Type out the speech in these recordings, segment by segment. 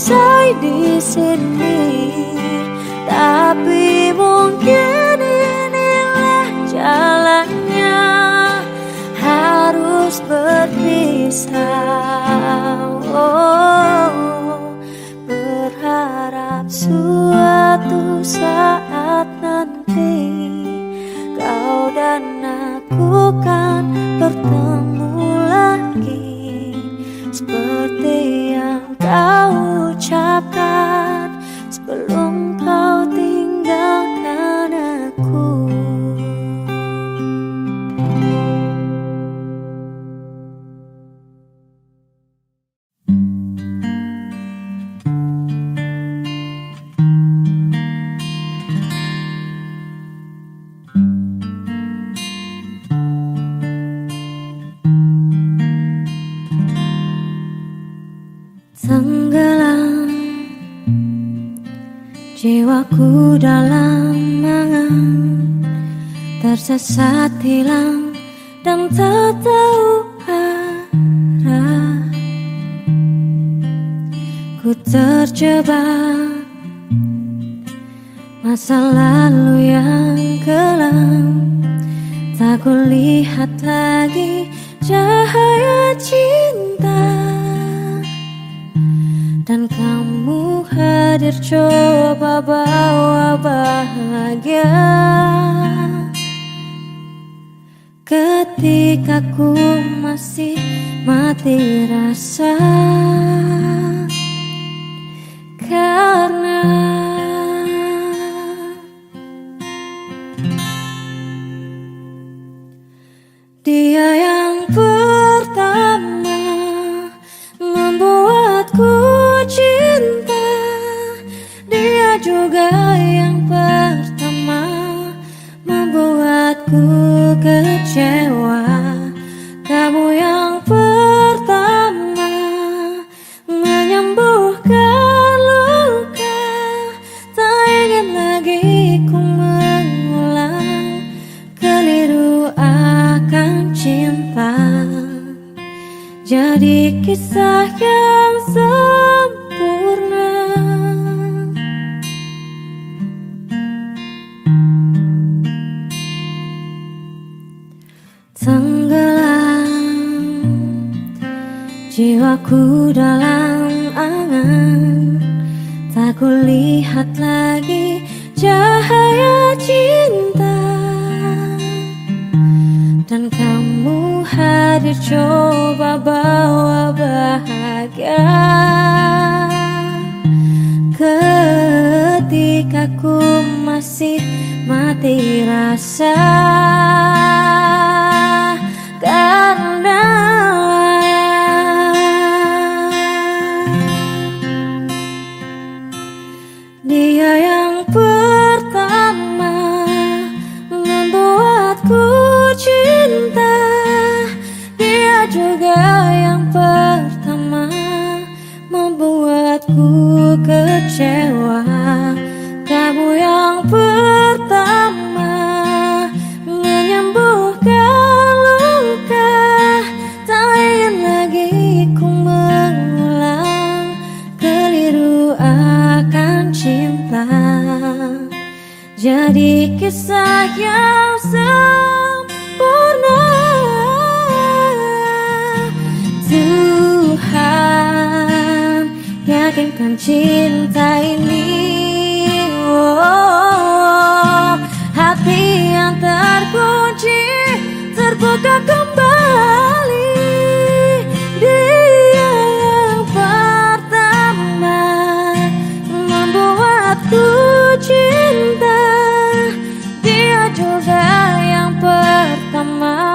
selesai di sini, tapi mungkin inilah jalannya, harus berpisah. Oh, berharap suatu saat nanti kau dan aku kan bertemu lagi, seperti yang kau ucapkan sebelum kau tinggalkan aku. Tenggelam jiwaku dalam angan, tersesat hilang dan tak tahu arah. Ku terjebak masa lalu yang kelam, tak kulihat lagi cahaya cinta. Dan kamu hadir coba bawa bahagia, ketika ku masih mati rasa. Karena dia yang pertama membuatku cinta, dia juga yang pertama membuatku kecewa. Kamu yang pertama menyembuhkan luka, tak ingin lagi ku mengulang keliru akan cinta. Jadi kisah yang sempurna. Tenggelam jiwaku dalam angan, tak kulihat lagi cahaya cinta. Dan kamu hadir coba bawa bahagia, ketika ku masih mati rasa. Karena dia yang pertama membuatku cinta, dia juga yang pertama membuatku kecewa. Kamu yang pertama menyembuhkan luka, tak ingin lagi ku mengulang keliru akan cinta. Jadi kisah yang sempurna. Tuhan yakinkan cinta ini, oh, hati yang terkunci terbuka kembali. Dia yang pertama membuatku cinta, dia juga yang pertama.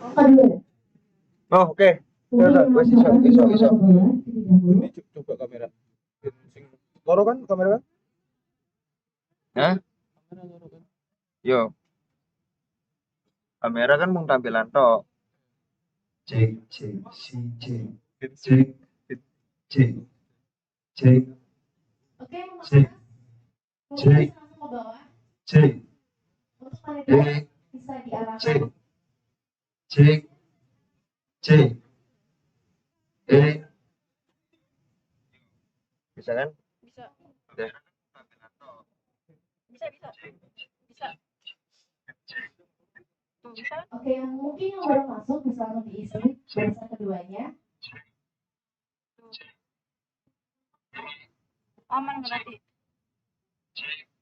Oh, oke. Ya udah, wes iso. Ini coba kamera. Sing loro kan kamera kan? Hah? Yo, kamera kan mau tampilan tok. Cek, cek, si, cek, cek, cek, cek, cek, cek, cek, cek, cek, cek, bisa kan? Bisa. Udah. Bisa. Tuh, bisa. Oke, yang mungkin yang baru masuk bisa langsung diisi barisan keduanya. Aman berarti.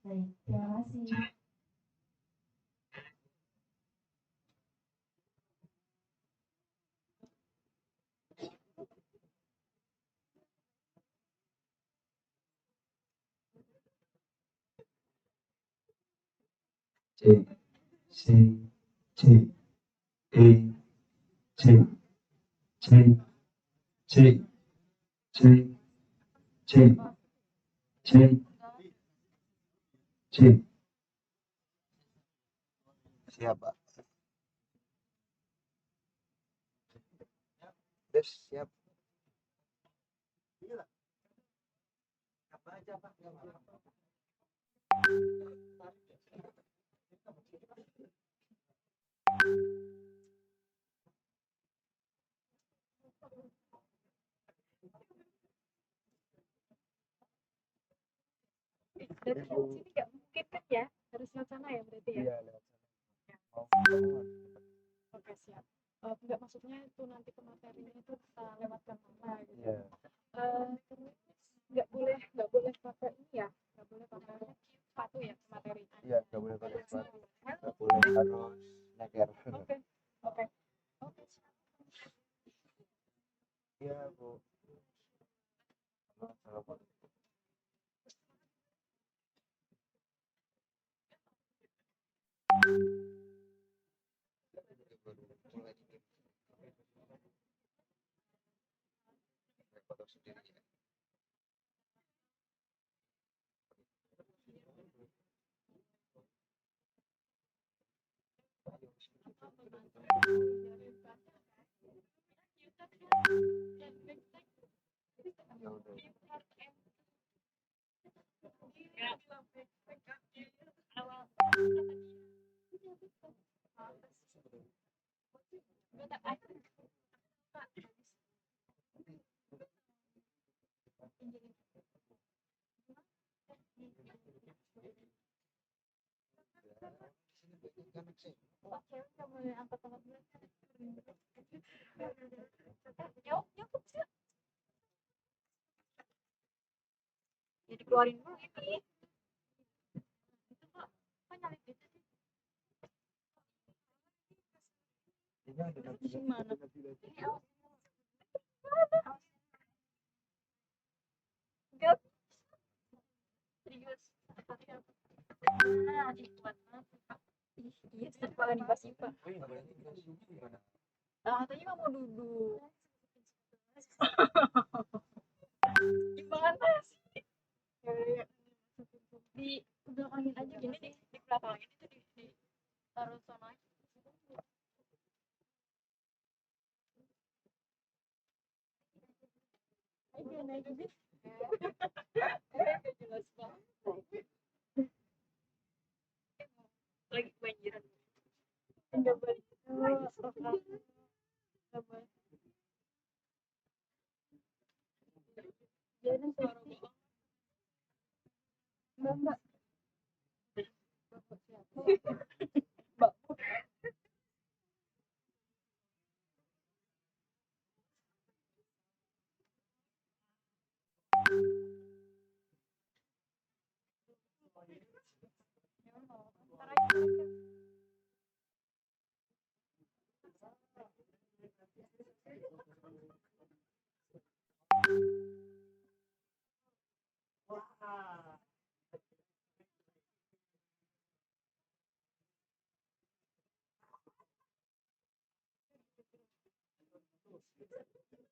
Baik, terima kasih. C, C, C, E, C, C, C, C, C, C, C. Siap, Pak. Yes, siap. Dari sini nggak mungkin kan ya? Harus lewat sana ya berarti ya? Iya, lewat Ya. sana. Oke, siap. Nggak maksudnya itu nanti ke materinya itu kita lewatkan mana gitu. Iya. Terus nggak boleh pakai ini ya, nggak boleh pakai sepatu ya ke materinya. Iya, nggak boleh pakai sepatu. Nggak boleh harus nyeker. Oke, oke, oke. Iya, Bu. Assalamualaikum. Foto sendiri ya. Ya udah. Ya dikeluarin dulu ini. Itu kok nyalip gitu sih? Ini ada Di mana? Ini awas. Enggak serius. Nah, dikuat banget. Iya, setelah dibahas IPA. Katanya nggak mau duduk. Gimana sih? Ya, di belakangin aja gini, di belakangin itu di taruh sana aja. Ayo naik bis. Jelas banget. Lagi kebanjiran. Enggak boleh. Enggak boleh. Jadi suara bohong. Enggak. Bapak siapa? Mbak. Ntar aja.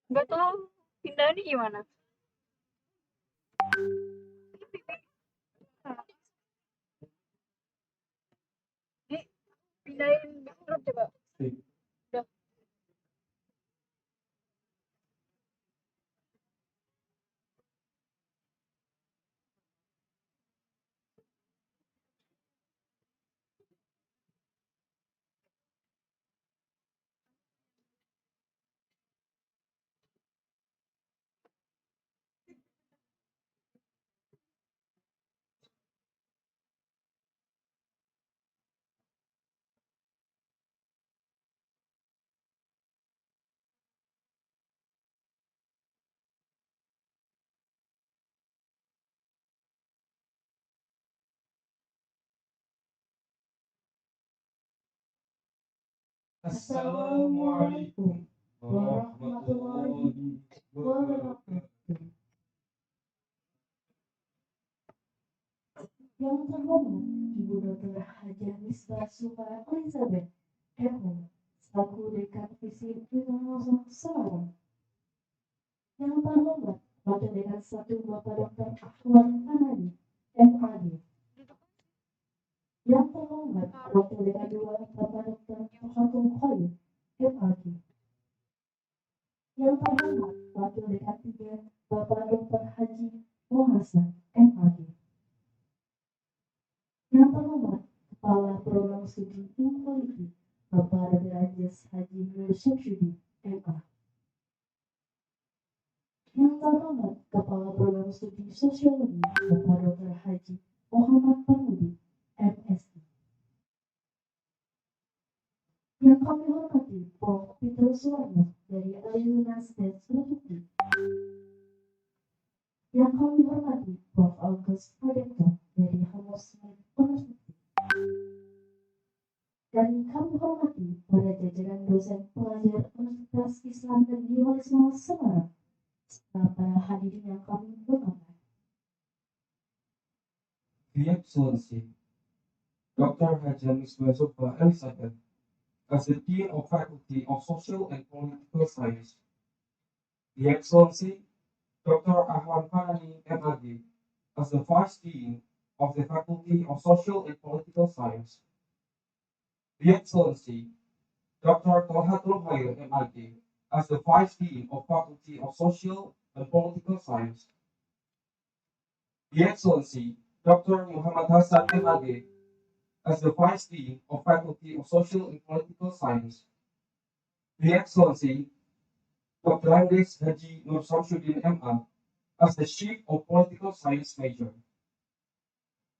Nggak tahu pindahannya gimana. Ini pindahin backdrop coba. Udah. Assalamualaikum warahmatullahi wabarakatuh. Yang terhormat Ibu Dr. Hajah Misbah Suka Elizabeth MO selaku Dekan Visip Wilayah Semarang. Yang terhormat Wakil Dekan 1 Bapak Dr. Ahwan Fanadi MAD. Yang terhormat Wakil Dekan 2 Bapak Dr. Fatul Khoir MAD. Yang terhormat Wakil Dekan 3 Bapak Dr. Haji Muhasan MAD. Yang terhormat Kepala Program Studi Ilmu Politik Bapak Derajat Haji Nur Syamsuddin MA. Yang terhormat Kepala Program Studi Sosiologi Bapak Dr. Haji Muhammad Parmudi MSI. Yang kami hormati Prof. Peter Suwarno dari Alumni State University. Yang kami hormati Prof. August Pradipto dari Hammersmith University. Dan kami hormati para jajaran dosen pengajar Universitas Islam Negeri Walisma Semarang serta para hadirin yang kami banggakan. The Excellency, Dr. Hajah Misbah Suka Elizabeth, as the Dean of Faculty of Social and Political Science. The Excellency, Dr. Ahwan Fanani MAD, as the Vice Dean of the Faculty of Social and Political Science. The Excellency, Dr. Talhatul Khair MAD, as the Vice Dean of Faculty of Social and Political Science. The Excellency, Dr. Muhammad Hassan MAD, as the Vice Dean of Faculty of Social and Political Science. The Excellency, Dr. Andes Haji Nur Samsuddin MA, as the Chief of Political Science Major.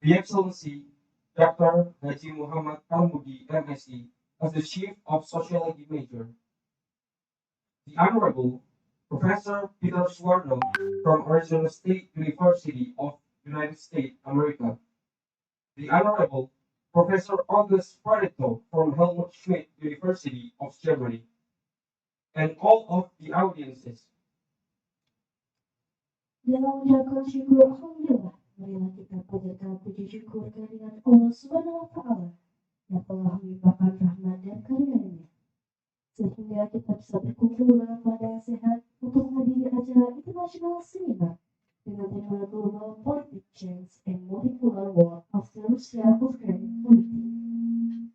The Excellency, Dr. Haji Muhammad Parmudi MSc, as the Chief of Sociology Major. The Honorable Professor Peter Suwarno from Arizona State University of United States, America. The Honorable Professor August Pradipto from Helmut Schmidt University of Germany. And all of the audiences. Dalam mengucapkan syukur Alhamdulillah, marilah kita panjatkan puji syukur kehadirat Allah Subhanahu wa Ta'ala yang telah melimpahkan rahmat dan karunia-Nya, sehingga kita bisa berkumpul dalam keadaan sehat untuk menghadiri acara internasional seminar dengan tema Global Politics Change and Multipolar World After Russia-Ukraine Conflict.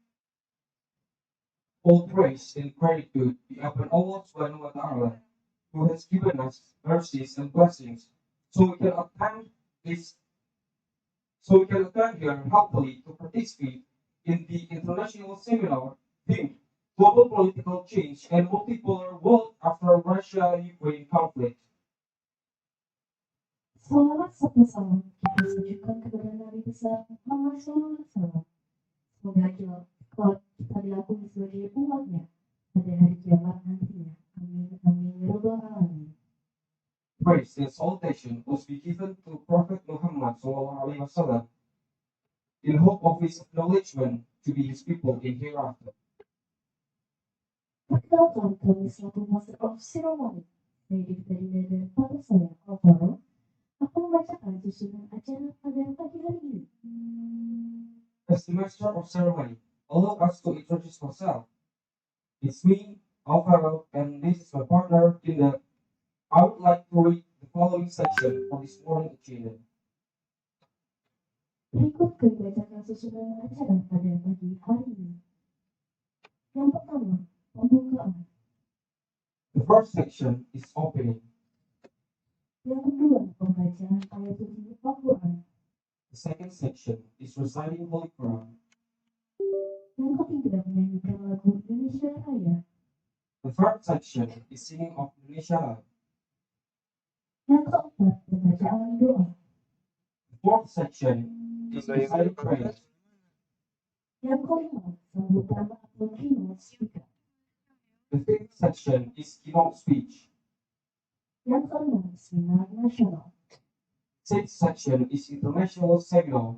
All praise and gratitude be upon Allah Subhanahu wa Ta'ala, who has given us mercies and blessings, so we can attend here healthily to participate in the international seminar themed Global Political Change and Multipolar World After Russia-Ukraine Conflict. Salawat serta salam kita sajukan kepada Nabi besar Muhammad SAW. Semoga kelak kita diakui sebagai umatnya pada hari kiamat nantinya. Amin, amin, ya rabbal alamin. Praise and exaltation must be given to Prophet Muhammad SAW in hope of his acknowledgement to be his people in hereafter. Perkenalkan kami selaku Master of Ceremony, saya Difterina dan Papa saya, Alvaro, akan membacakan susunan acara pada pagi hari ini. As the Master of Ceremony, allow us to introduce myself. It's me, Alvaro, and this is my partner, Kinda. I would like to read the following section for this morning agenda. Berikut kami bacakan susunan acara pada pagi hari ini. Yang pertama, pembukaan. The first section is opening. Yang kedua, pembacaan ayat suci Al-Quran. The second section is reciting Holy Quran. Yang ketiga, menyanyikan lagu Indonesia Raya. The third section is singing of Indonesia Raya. Yang keempat, pembacaan doa. The fourth section is reciting prayers. Yang kelima, sambutan atau keynote speaker. The fifth section is keynote speech. Yang keenam, seminar nasional. Sixth section is international seminar.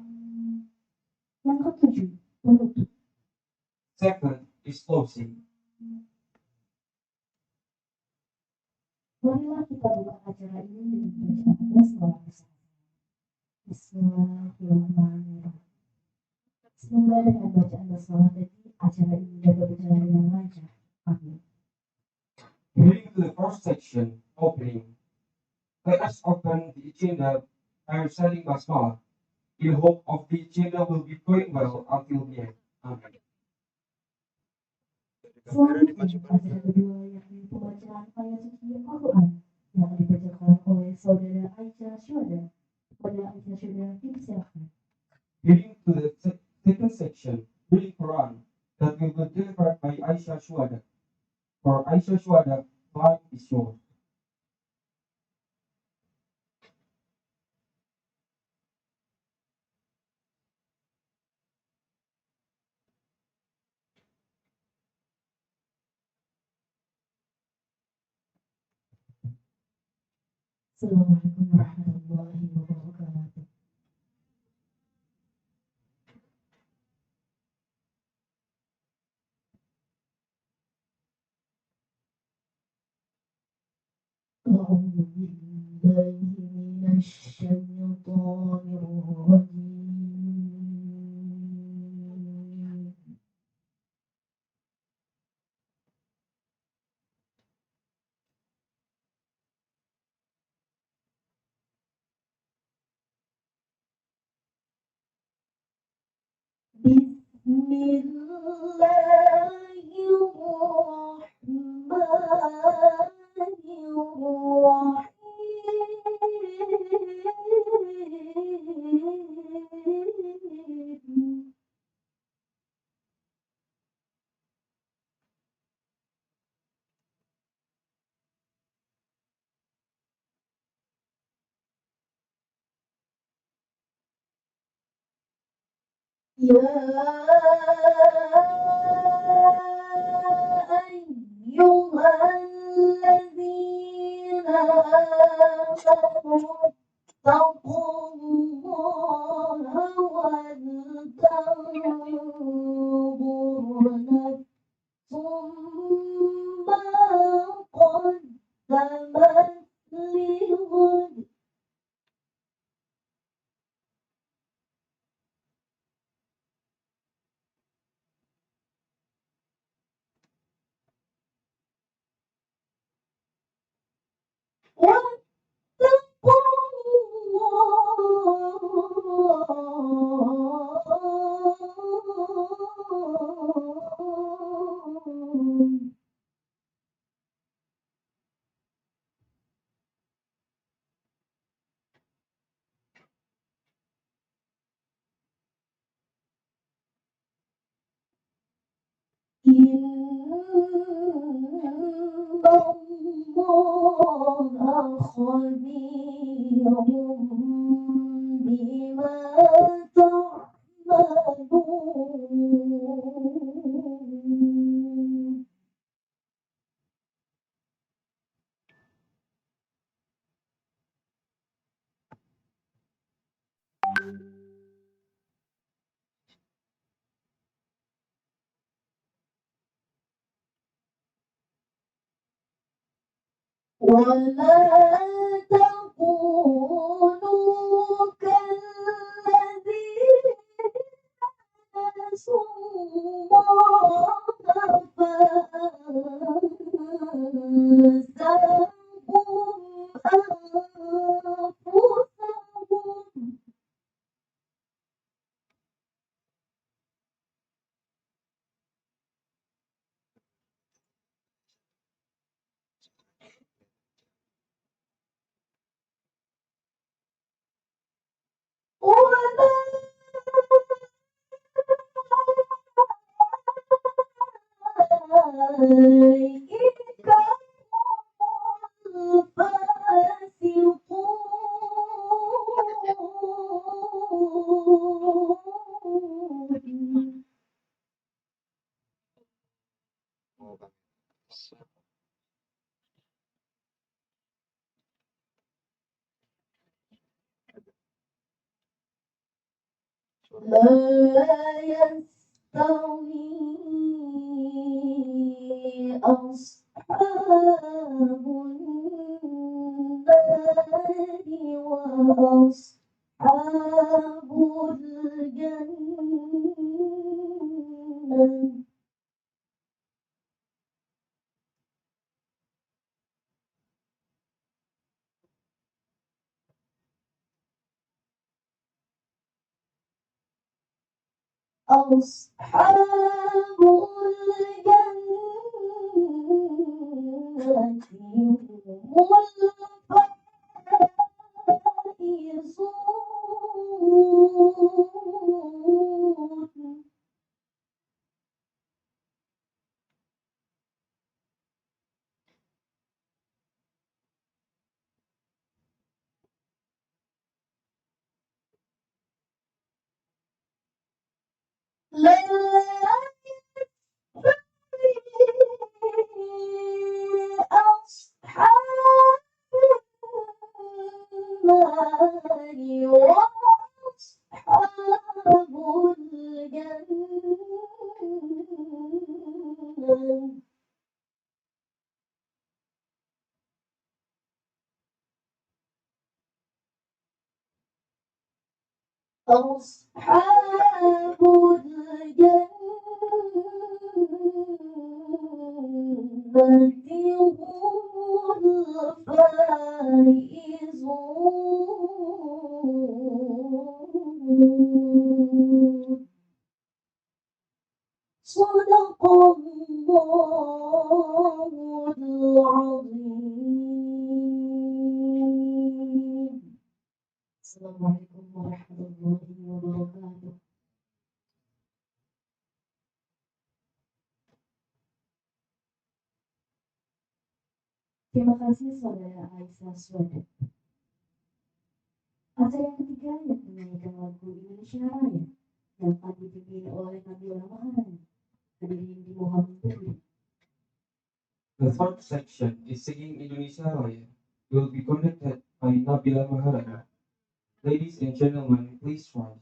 Yang ketujuh, penutup. Seventh is closing. Marilah kita buka acara ini dengan bacaan basmalah bersama. Bismillahirrahmanirrahim. Semoga dengan bacaan basmalah tadi acara ini dapat berjalan dengan lancar. Amin. Heading to the first section, opening. Let us open the agenda by reciting basmalah, in hope of the agenda will be going well until the end. Amen. Selanjutnya, acara kedua yakni pembacaan ayat suci Al-Quran yang dibacakan oleh saudara Aisyah Syuhada. Kepada Aisyah Syuhada, dipersilakan. Heading to the second section, reading Quran, that will be delivered by Aisyah Shuhada. For Aisyah Shuhada, life is yours. Assalamualaikum warahmatullahi wabarakatuh. أعوذ بالله من الشيطان الرجيم. بسم الله الرحمن الرحيم. يا أيها الذين آمنوا اتقوا الله ولتنظر نفس ما قدمت لغد. واتقوا الله. إن الله خبير بما تعملون. ولا تكونوا كالذين نسوا الله فأنساهم الفاسقون. لا يستوي أصحاب النار وأصحاب الجنة. أصحاب الجنة هم الفائزون. لا أصحاب النار وأصحاب الجنة. أصحاب الجنة هم الفائزون. صدق الله العظيم. السلام عليكم warahmatullahi wabarakatuh. Terima kasih Saudara Aisyah Swada. Acara yang ketiga yang menyanyikan lagu Indonesia Raya yang akan dipimpin oleh Nabila Maharani. Hadirin dimohon berdiri. The third section is singing Indonesia Raya, will be conducted by Nabila Maharani. Ladies and gentlemen, please rise.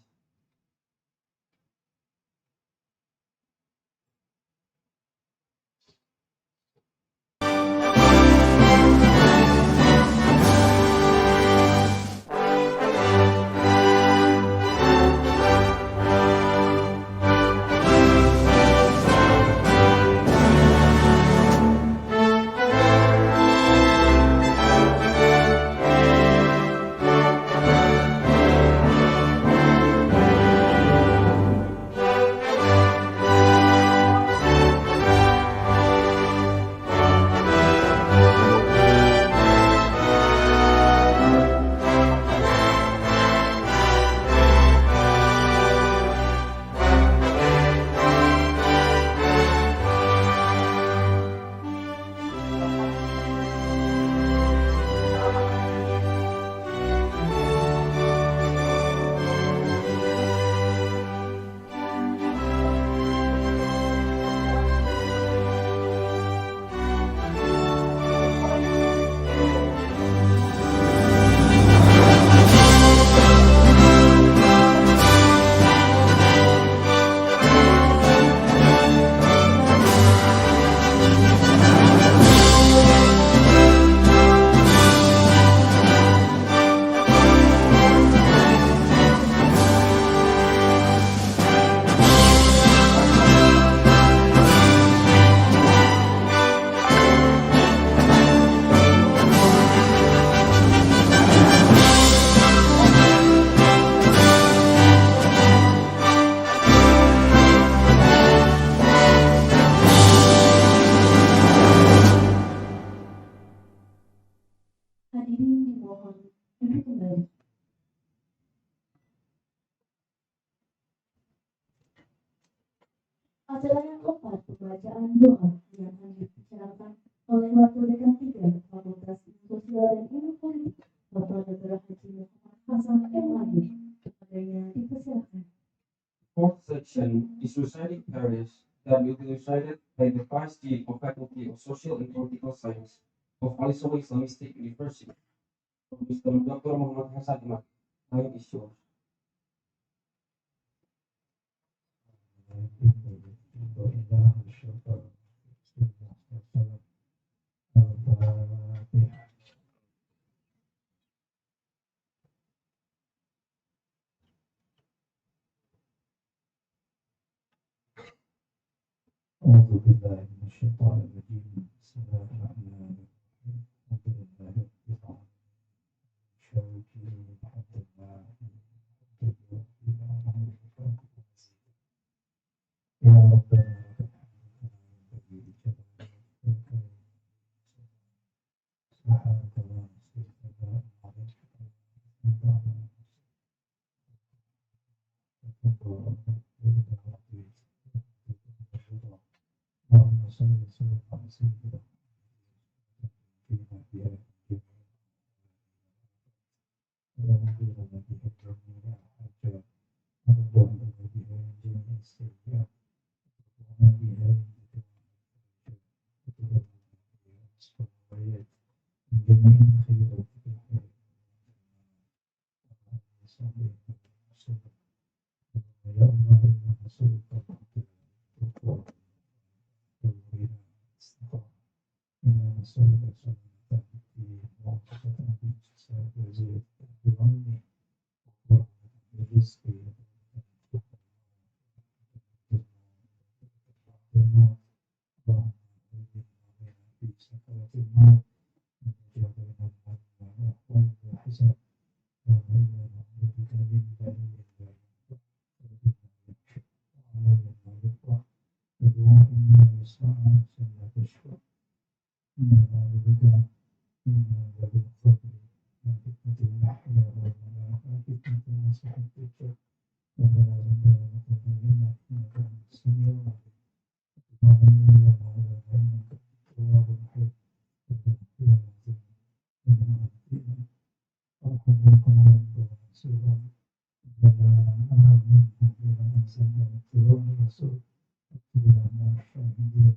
Acara yang keempat, pembacaan doa yang section is reciting areas that will be recited by the Vice Dean of Faculty of Social and Political Science of Alisoma Islamic State University, Mr. Dr. Muhammad Hasan Imam. Time is yours. أعوذ بالله من الشيطان الرجيم بسم الله الرحمن الرحيم الحمد لله رب العالمين شوقي لحد الله يا ربنا لك الحمد كما ينبغي لجلالك وكرمك سبحانك لا نحصي ثناء عليك أنت على اللهم صل وسلم على سيدنا فينا بها اللهم بنا بها جميع الحاجات اللهم بنا بها جميع السيئات اللهم بها عندك وتبارك بها الصلاوات من جميع الخيرات في الحياة اللهم صل وسلم يا الله إنا نسألك التقوى والغنى والاستقامة إنا نسألك سلامة الدين وعافية في الجسد وزيادة في العلم ورحمة بالرزق اللهم اهدنا بنا في سكرات الموت ونجعل بنا من الأحوال والحساب اللهم إنا نعوذ بك من علم لا ينفع ومن يخشى وعمل لا يرفع ودعاء لا يسمع ثم تشفع إنا نعوذ بك من عذاب القبر من فتنة المحيا والممات من فتنة المسيح الدجال ربنا ربنا تقبل منا إنك أنت السميع العليم وتب علينا يا مولانا إنك أنت التواب الرحيم ربنا اغفر لنا ذنوبنا وأهدنا وارحمنا كما ربنا صغارا ربنا آمنا بما أنزلنا واتبعنا الرسول واكتبنا مع الشاهدين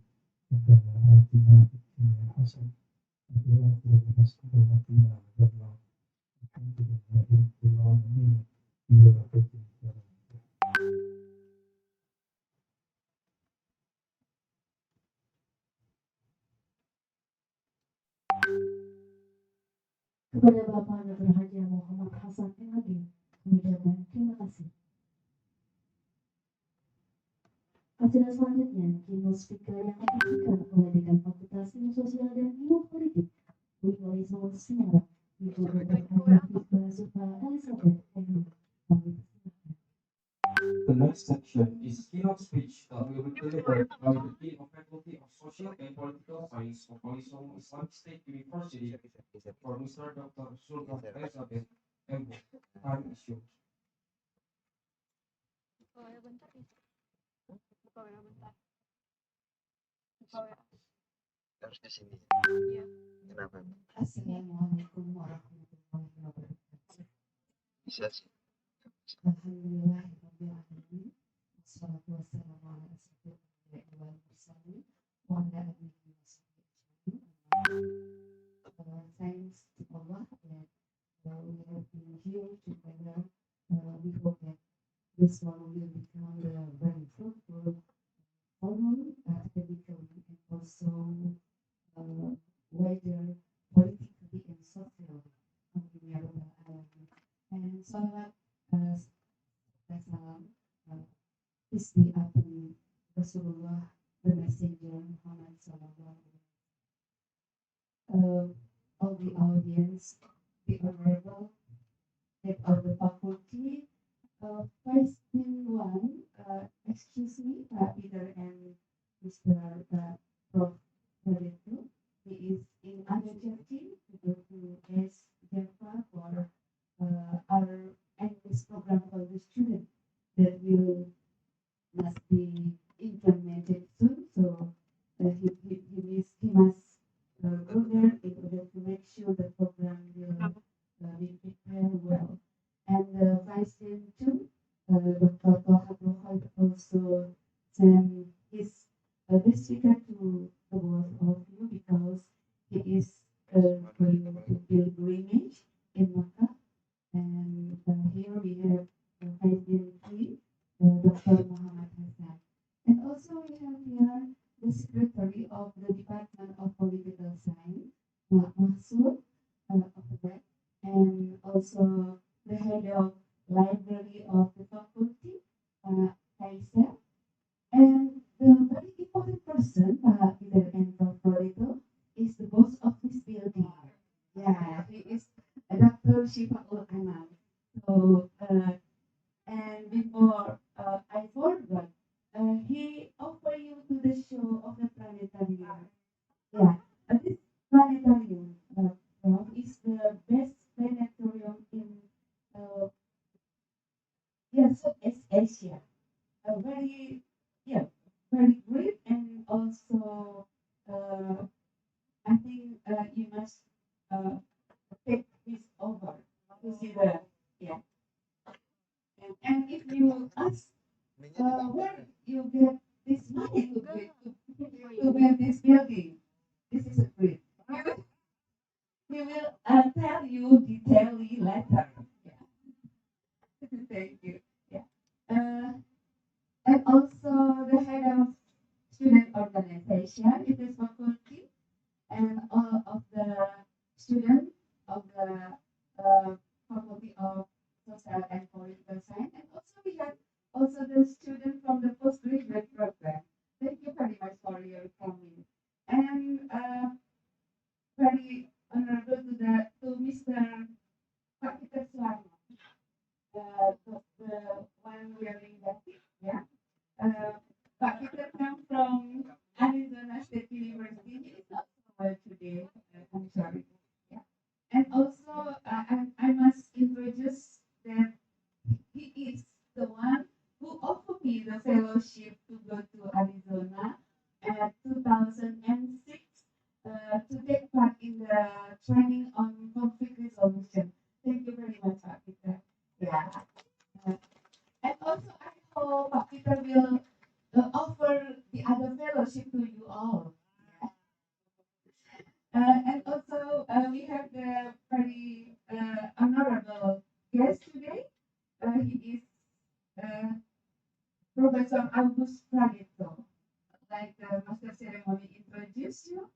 ربنا آتنا في الدنيا حسنة وفي الآخرة حسنة وقنا عذاب النار الحمد لله رب العالمين برحمتك يا رب. Kepada Bapak Dr. Haji Muhammad Hasan MAG, kami ucapkan terima kasih. Acara selanjutnya, keynote speaker yang akan diberikan oleh Dekan Fakultas Ilmu Sosial dan Ilmu Politik, Universitas Semarang, Ibu Dr. Haji Sufa Elizabeth MA. Kami persilahkan. The next section is keynote speech that will be delivered by the Dean of Faculty of Social and Political Science of Alisoma Islamic State University for Mr. Dr. Sultan Elizabeth M. Time is yours. Buka WA bentar ya. Buka WA bentar. Buka WA. Harus di sini. Iya. Kenapa? Assalamualaikum warahmatullahi wabarakatuh. Bisa sih. Alhamdulillahirrahmanirrahim. Wassalatu wassalamu ala asyrofil anbiya'i wal mursalin wa ala alihi wa sahbihi ajma'in. Thanks to Allah that we have been here together. We hope that this one will become a very fruitful forum academically and also wider politically and socially. Amin ya rabbal alamin. And salawat salam peace be upon Rasulullah, the Messenger Muhammad sallallahu alaihi wasallam. All the audience, the honorable head of the faculty, Vice Dean 1, excuse me, Peter and Mr. Prof. Radetu. He is in another team who is Jaffa for our English program for the student that will must be implemented soon. So he must go there in order to make sure the program will be prepared well. And Vice Dean 2, Dr. Toha also are going to pilgrimage in Makkah. And here we have Presidency, Dr. Muhammad Hassan. And also we have here the Secretary of the Department of Political Science, Mahsud, of that, and also the head of Library of the Faculty, Kaisa. And the very important person, Peter and Proforito, is the boss of this building. Yeah, he is Dr. Shifaul Anam. So, and before I forgot, he offered you to the show of the planetarium. Yeah, this planetarium is the best planetarium in uh, yeah, Southeast Asia. Very yeah, very great, and also uh, I think you must uh, take this over to see the yeah. And if you ask where you get this money to build this building, this is a great. We will tell you detailedly later. Yeah. Thank you. Yeah. Uh, and also the head of student organization, it is faculty, and all of the students of the Faculty of Social and Political Science, and also we have also the student from the postgraduate program. Thank you very much for your coming, and very honorable to Mr. Kapiter Suwarno, the one wearing that, yeah. Pak Peter come from Arizona State University. He is not well today. I'm sorry. Yeah. And also, I must introduce that he is the one who offered me the fellowship to go to Arizona at 2006 to take part in the training on conflict resolution. Thank you very much, Pak Peter. Yeah. Uh, and also, I hope Pak Peter will offer the other fellowship to you all. And also, we have the very honorable guest today. He is Professor August Pragetto. Like the master ceremony introduced you,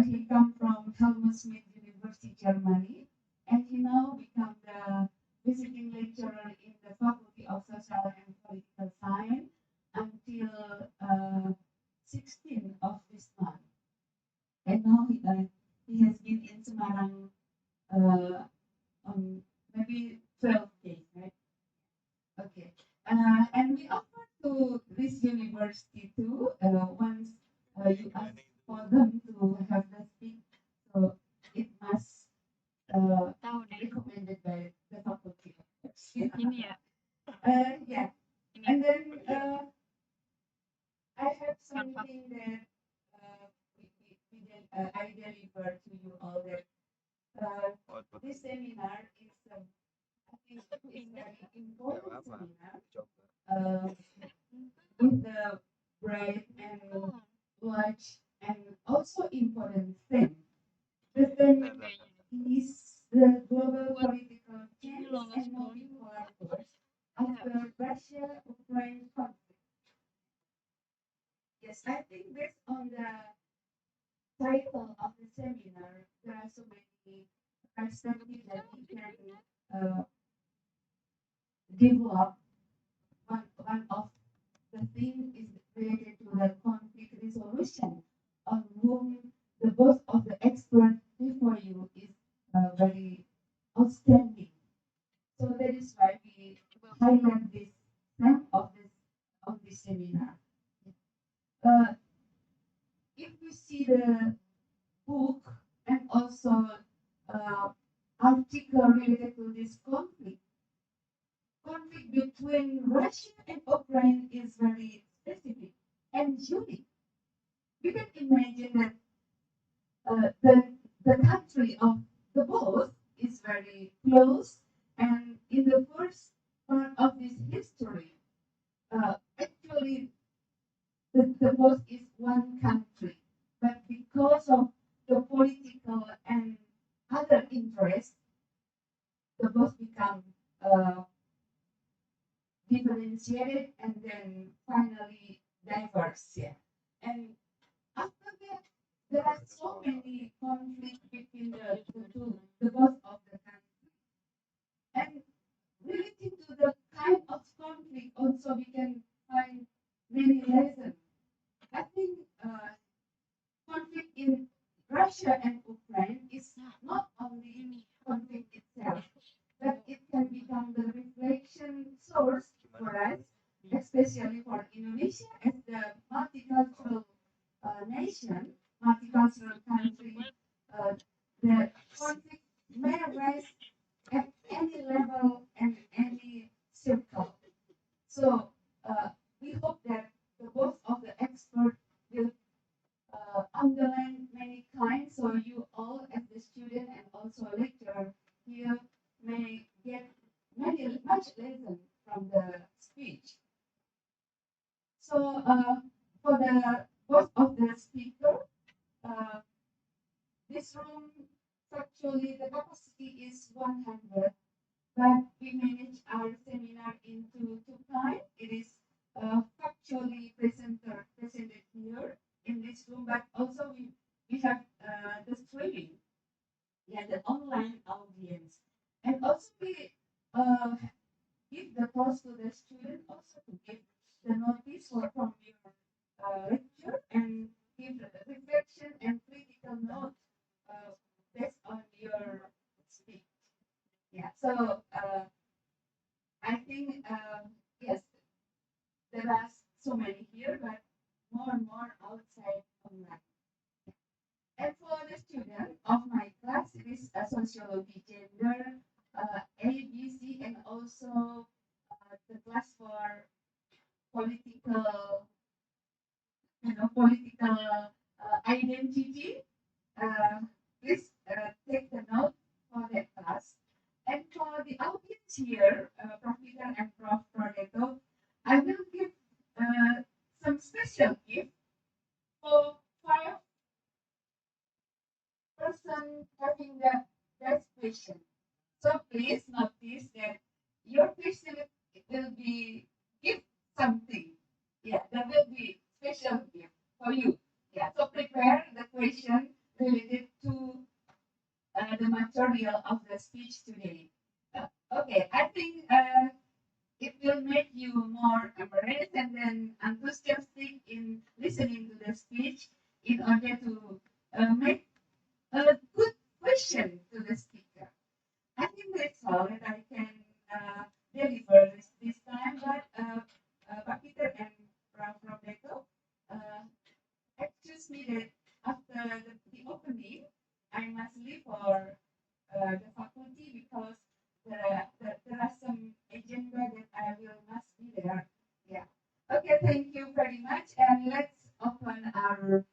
he come from Helmholtz University, Germany, and he now become the visiting lecturer in the Faculty of Social and Political Science until 16th of this month. And now he has been in Semarang on maybe 12 days, right? Okay. And we offer to this university too, once you ask for them to have the speak, so it must Tahu deh. recommended by the faculty. Ini ya. Yeah. Ini. And then I have something that I deliver to you all that this seminar is I think it's very important seminar uh, with the bright and large and also important theme. The theme is the global political change and multipolar force after Russia-Ukraine conflict. Yes, I think based on the title of the seminar, there are so many perspectives that we can develop. One of the things is related to the conflict resolution, on whom the both of the experts before you is very outstanding. So that is why we highlight this theme of this seminar. Uh, if we see the book and also article related to this conflict between Russia and Ukraine is very specific and unique. You can imagine that the country of the both is very close, and in the first part of this history, actually the both is one country, but because of the political and interest, the both become uh, differentiated and then finally diverse. Yeah. And after that, there are so many conflicts between the two, the both of the countries. And related to the kind of conflict, also we can find many lessons. I think conflict in Russia and Ukraine is not only conflict itself, but it can become the reflection source for us, especially for Indonesia as the multicultural nation, multicultural country. Uh, the conflict may arise at any level and any circle. So we hope that the both of the experts will underline many kinds, so you all as the student and also lecturer here may get much lesson from the speech. So for the both of the speaker, uh, this room actually the capacity is 100, but we manage our seminar into two kinds. It is factually presented here in this room, but also we have the streaming, yeah, the online audience, and also we uh, give the post to the student also to give the notice for from your lecture and give the reflection and critical note uh, based on your speech. Yeah, so I think yes, there are so many here, but more and more outside online. And for the student of my class, it is sociology, gender, ABC, and also the class for political, political identity. Uh, please take the note for that class. And for the audience here, Prof. Peter and Prof. Prodeto, I will give some special gift for 5 person having the best question. So please notice that your question will be give something. Yeah, there will be special gift for you. Yeah, so prepare the question related to the material of the speech today. Okay, I think it will make you more embarrassed and then enthusiastic in listening to the speech in order to make a good question to the speaker. I think that's all that I can deliver this time, but Pak Peter and Roberto, uh, excuse me that after the opening, I must leave for the faculty because there are some agenda that I will must be there. Yeah. Okay, thank you very much. And let's open our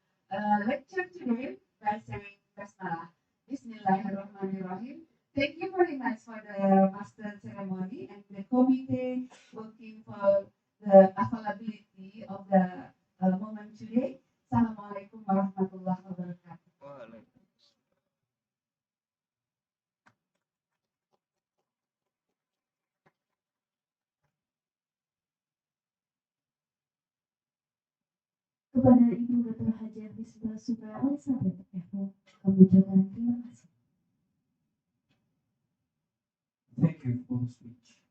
lecture today by saying Basmalah. Bismillahirrahmanirrahim. Thank you very much for the master ceremony and the committee working for the availability of the moment today. Assalamualaikum warahmatullahi wabarakatuh. Kepada Ibu Dr. Hajar Bismillah Subra Elizabeth FO, kami ucapkan terima kasih. Thank you for the speech.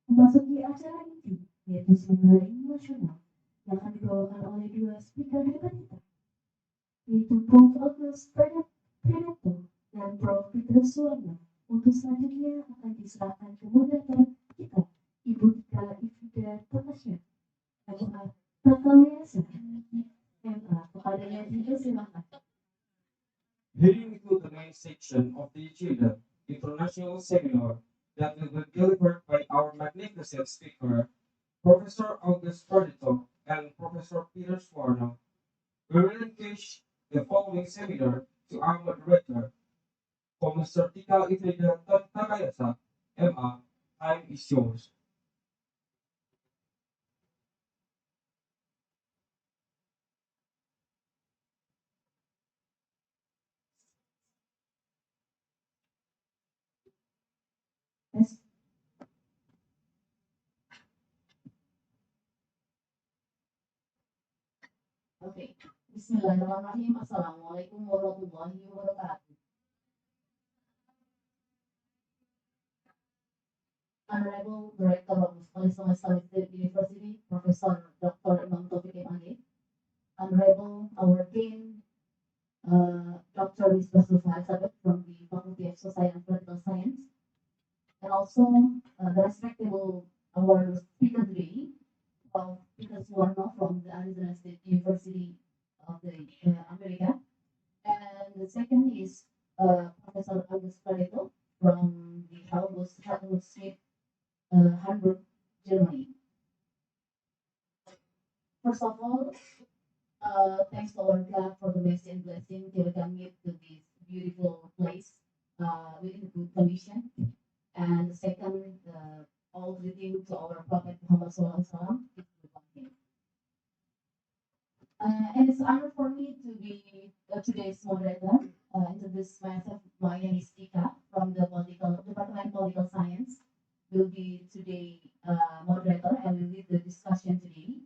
Memasuki acara inti, yaitu seminar nasional yang akan dibawakan oleh dua speaker hebat kita, yaitu Prof. Agus Predato dan Prof. Peter Suwarno. Untuk selanjutnya akan diserahkan ke moderator kita, Ibu Tika Ifida Takasya, MA Takawesa, MA. Kepadanya dipersilakan. Heading into the main section of the agenda, international seminar that will be delivered by our magnificent speaker, Professor August Perdito and Professor Peter Swarno. We will engage the following seminar to our moderator, for Mr. Tika Ifeda Takayasa, MA. Time is yours. Yes. Okay. Bismillahirrahmanirrahim. Assalamualaikum warahmatullahi wabarakatuh. Honorable Director of Islam Islamic University, Professor Dr. Imam Taufik M.A. Honorable our Dean, Dr. Misbah Zulfa Elizabeth from the Faculty of Social and Political Science, and also the respectable our speaker today, Peter Suwarno from the Arizona State University of the America, and the second is Professor August Pareto from the Helmut Schmidt Hamburg, Germany. First of all, thanks to our God for the mercy and blessing to welcome you to this beautiful place within the good condition. And the second, all greeting to our Prophet Muhammad SAW. And it's an honor for me to be today's moderator. Introduce myself. My name is Ika from the Department of Political Science. Will be today moderator and will lead the discussion today.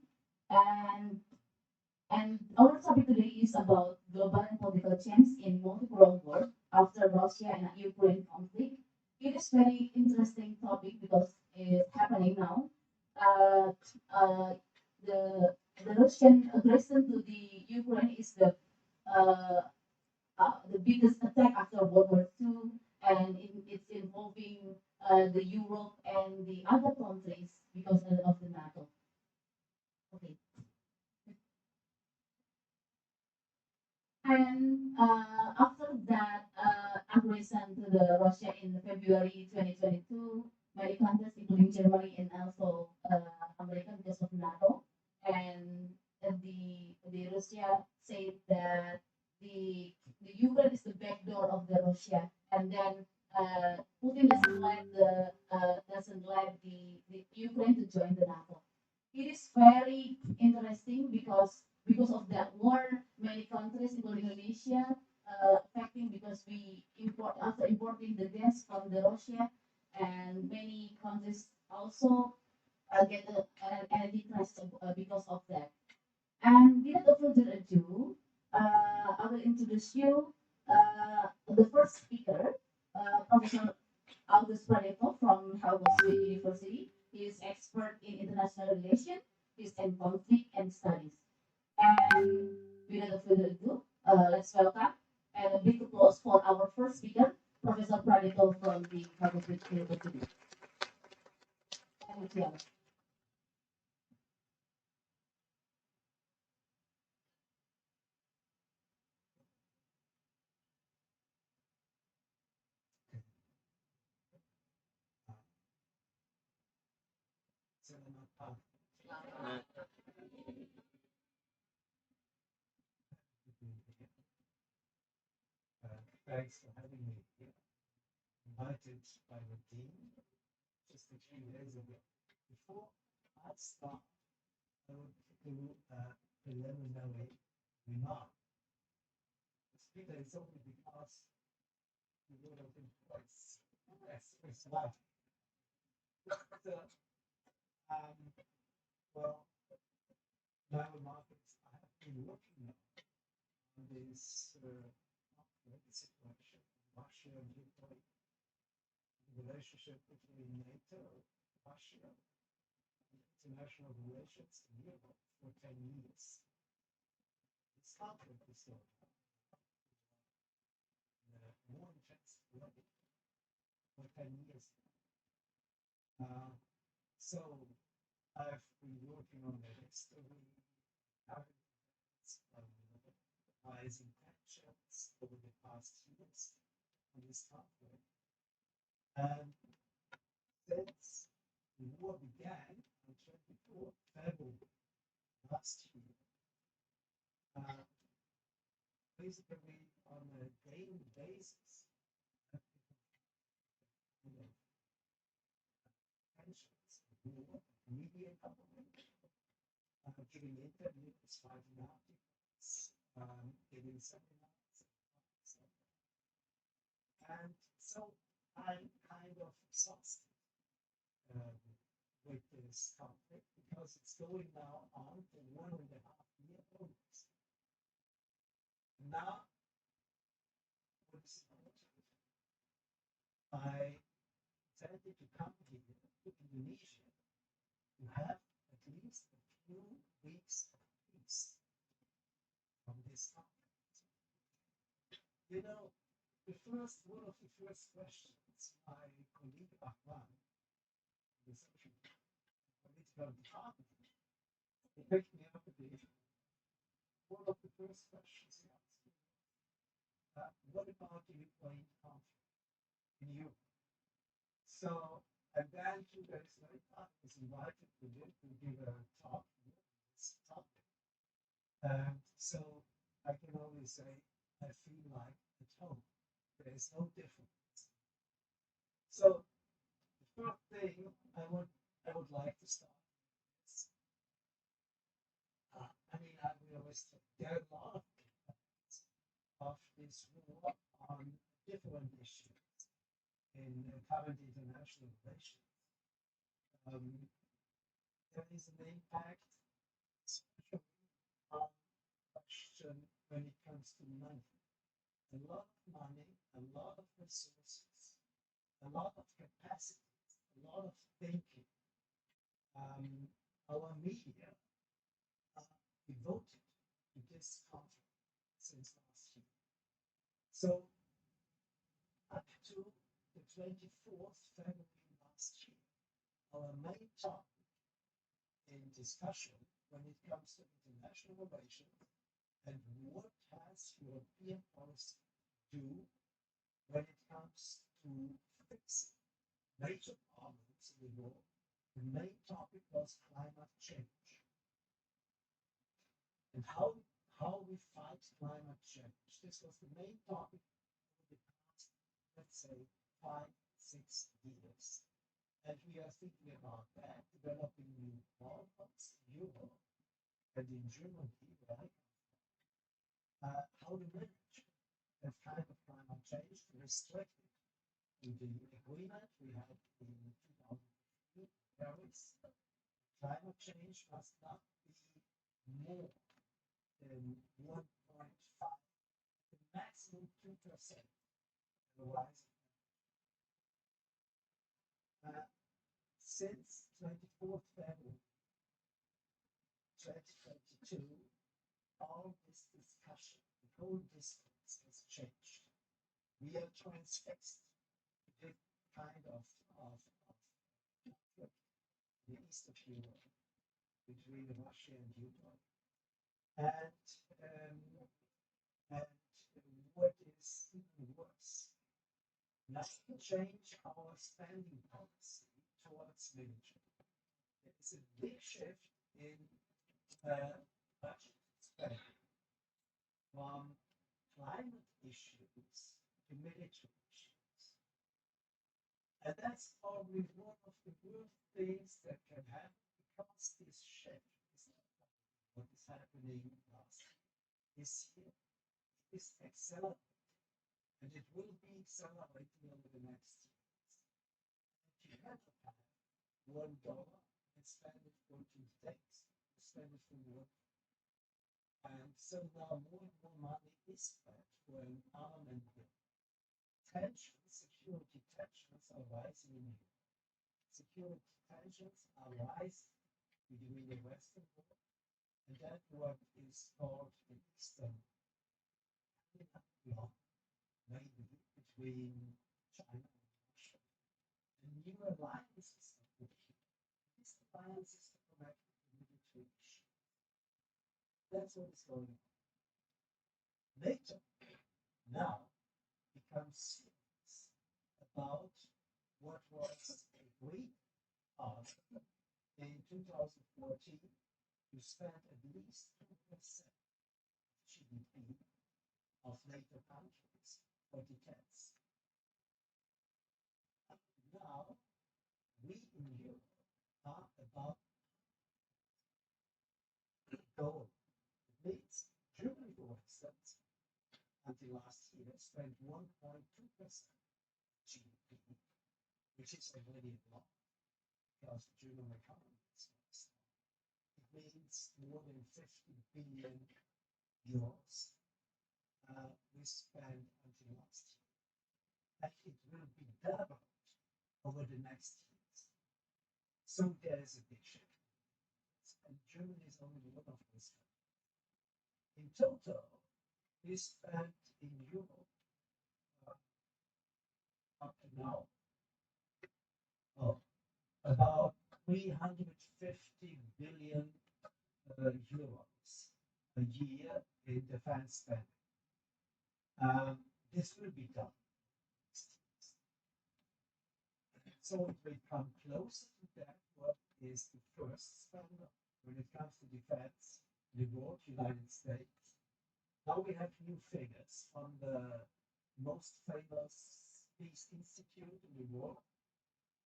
And our topic today is about global and political change in multipolar world after Russia and Ukraine conflict. It is very interesting topic because it's happening now. Uh, uh, the Russian aggression to the Ukraine is uh, the biggest attack after World War II, and it's involving the Europe and the other countries because of the NATO. Okay. And after that aggression to the Russia in February 2022, many countries, including Germany and also America, because of NATO, and the Russia said that the Ukraine is the backdoor of the Russia, and then Putin doesn't let the Ukraine to join the NATO. It is very interesting because of that war, many countries, including Indonesia, affecting because we import after importing the gas from the Russia, and many countries also get an energy crisis because of that. And without further ado, I will introduce you the first speaker, Professor August Pareto from Harvard University. He is expert in international relations, peace and conflict and studies. And without further ado, let's welcome and a big applause for our first speaker, Professor Pareto from the Harvard University. Thank you. Thanks for having me here. Invited by the dean just a few days ago. Before I start, I would do a preliminary remark. The speaker is only because you would have been quite express life. So, well, my remark is I have been looking on this situation, Russia and Ukraine, the relationship between NATO, Russia, and international relations in Europe for 10 years. This conflict is still more intense way for 10 years. So I've been working on the history, rising tensions over the past years on this conflict. And since the war began on 24 February last year, basically on a daily basis, tensions, war, media coverage, giving interviews, writing articles, giving seminars, and so I'm kind of exhausted with this conflict because it's going now on for 1.5 years almost. Now, what is important? I intended to come here to Indonesia to have at least a few weeks of peace from this conflict. You know, one of the first questions my colleague Ahmad, the social political department, he picked me up at the one of the first questions he asked me, what about the Ukraine conflict in Europe? So, and then 2 days later, I was invited to give a talk on this topic. And so I can only say I feel like at home. There is no difference. So the first thing I would like to start is, we always say there are a lot of impacts of this war on different issues in current international relations. There is an impact, especially on question when it comes to money. A lot of money, a lot of resources, a lot of capacity, a lot of thinking. Our media are devoted to this conflict since last year. So up to the 24th February last year, our main topic in discussion when it comes to international relations and what has European policy do when it comes to fixing major problems in the world, the main topic was climate change and how we fight climate change. This was the main topic for the past, let's say, 5-6 years. And we are thinking about that, developing new models in Europe and in Germany, right? How to manage that kind of climate change, to restrict it to the agreement we had in 2015 Paris. Climate change must not be more than 1.5, the maximum 2% the rise of since 24th February 2022, all this discussion, the whole discourse has changed. We are transfixed to this kind of conflict in the east of Europe between Russia and Ukraine. And what is even worse, let's change our spending policy towards military. There is a big shift in budget spending from climate issues to military issues. And that's probably one of the worst things that can happen because this shift is not what is happening last year. This year is accelerating, and it will be accelerating over the next years. And you cannot have $1 and spend it for 2 days. You spend it for work. And so now more and more money is spent for an armament bill. Security tensions are rising in Europe. Security tensions are rising between the Western world and that what is called the Eastern bloc, maybe between China and Russia. And new alliances are working. These alliances are connected to military issues. That's what is going on. NATO now becomes serious about what was agreed on in 2014 to spend at least 2% of GDP of NATO countries for defense. Now, we in Europe are about the goal. It means Germany, for instance, until last year spent 1.2% GDP, which is already a lot because the German economy is very small. It means more than 50 billion euros we spent until last year. And it will be doubled over the next years. So there is a big shift. And Germany is only one of those. In total, we spent in Europe up to now about 350 billion euros a year in defense spending. This will be done. So it will come closer to that what is the first standard when it comes to defense in the world, United States. Now we have new figures from the most famous peace institute in the world,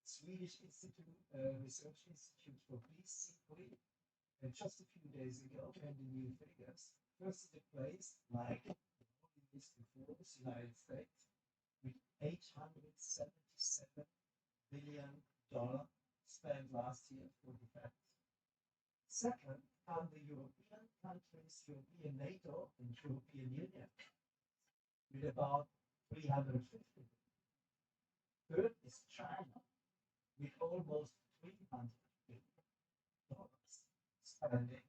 Swedish Institute, Research Institute for Peace, CIPRI. And just a few days ago, we had the new figures. First in the place, like this before, the United States, with $877 billion spent last year for defense. Second, are the European countries, European NATO and European Union, with about 350 billion. Third is China, with almost $300 billion spending,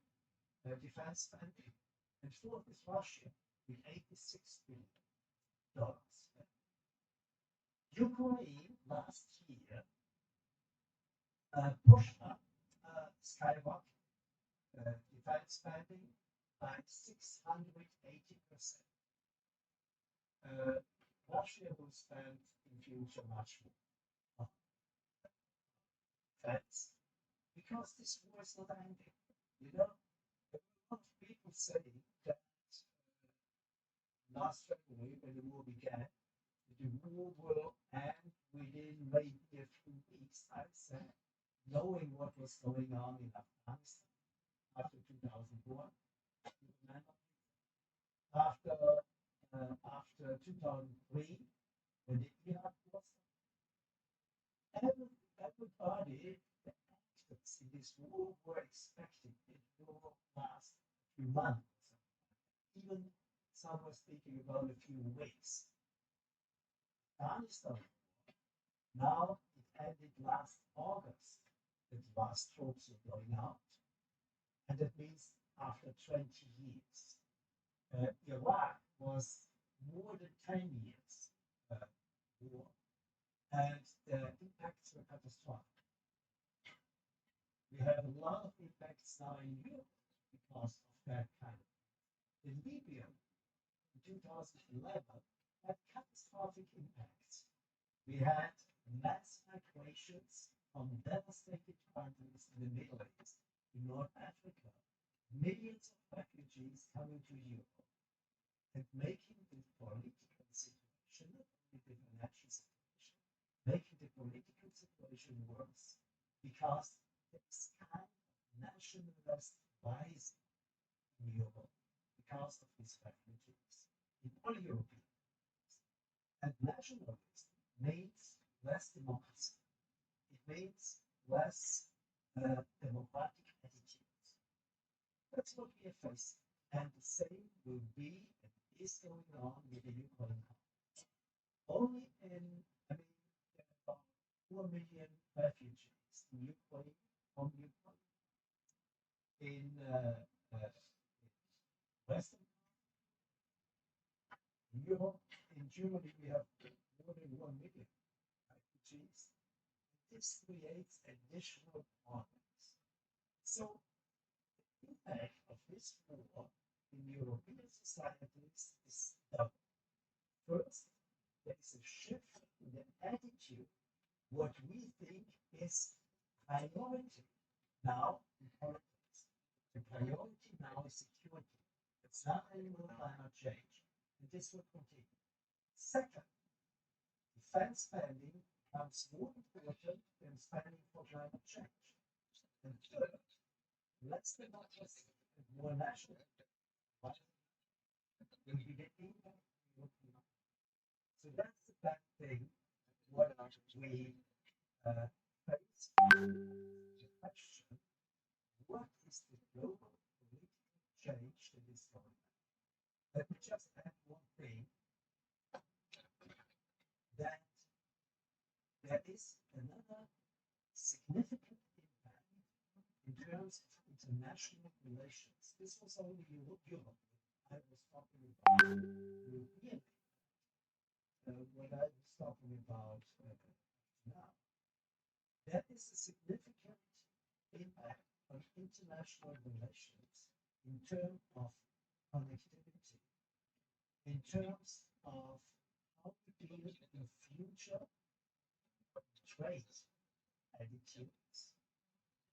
defense spending. And fourth is Russia, with $86 billion spending. Ukraine last year pushed up skyrocket defense spending by 680%. Russia will spend in future much more defense because this war is not ending. You know, a lot of people say that last February, when the war began, the war will end within maybe a few weeks. I said, knowing what was going on in Afghanistan after 2001, after 2003, when the Iraq was, everybody, the actors in this war were expecting it will last a few months. Even some were speaking about a few weeks. Afghanistan, now it ended last August. The last troops were going out. And that means after 20 years. Iraq was more than 10 years war, and the impacts were catastrophic. We have a lot of impacts now in Europe because of that kind of. In Libya, in 2011, had catastrophic impacts. We had mass migrations from devastated countries in the Middle East, in North Africa, millions of refugees coming to Europe and making the political situation, not only the financial situation, making the political situation worse because there's kind of nationalist rising in Europe because of these refugees in all European countries. And nationalism means less democracy. It means less democratic attitudes. That's what we are facing. And the same will be and is going on with the Ukraine conflict. Only in, there are about 4 million refugees in Ukraine, from Ukraine, in Western Europe. In Germany, we have more than 1 million refugees. This creates additional problems. So, the impact of this war in European societies is double. First, there is a shift in the attitude, what we think is priority now in politics. The priority now is security. It's not anymore climate change, and this will continue. Second, defense spending becomes more important than spending for climate change. And third, less democracy and more national will be the impact we will be on. So that's the bad thing. what we face the question, what is the global political change that is going on? Let me just add one thing, that there is another significant impact in terms of international relations. This was only Europe. I was talking about European, what I was talking about now. There is a significant impact on international relations in terms of connectivity, in terms of how to deal in future trade attitudes,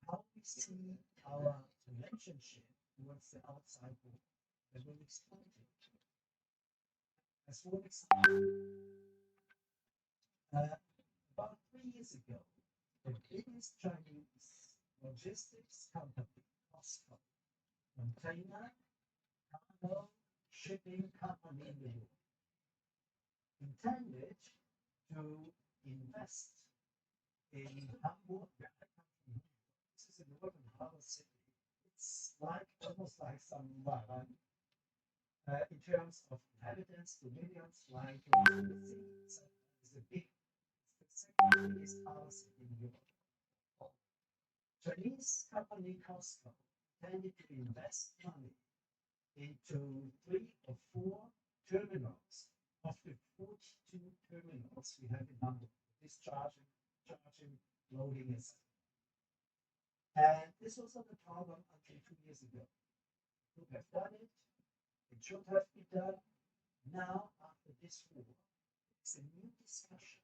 how we see our relationship towards the outside world. I will explain it. As for example, about 3 years ago, the biggest Chinese logistics company, Costco, container, cargo, shipping company in the world, intended to invest in Hamburg. This is a northern harbor city. It's like almost like some in terms of inhabitants, the millions flying to the city. It's a big, it's the second biggest harbor city in Europe. Chinese company Costco tended to invest money into 3 or 4 terminals of the 42 terminals we have in Hamburg, discharging, charging, loading, etc. And this was not a problem until 2 years ago. We have done it. It should have been done. Now, after this war, it's a new discussion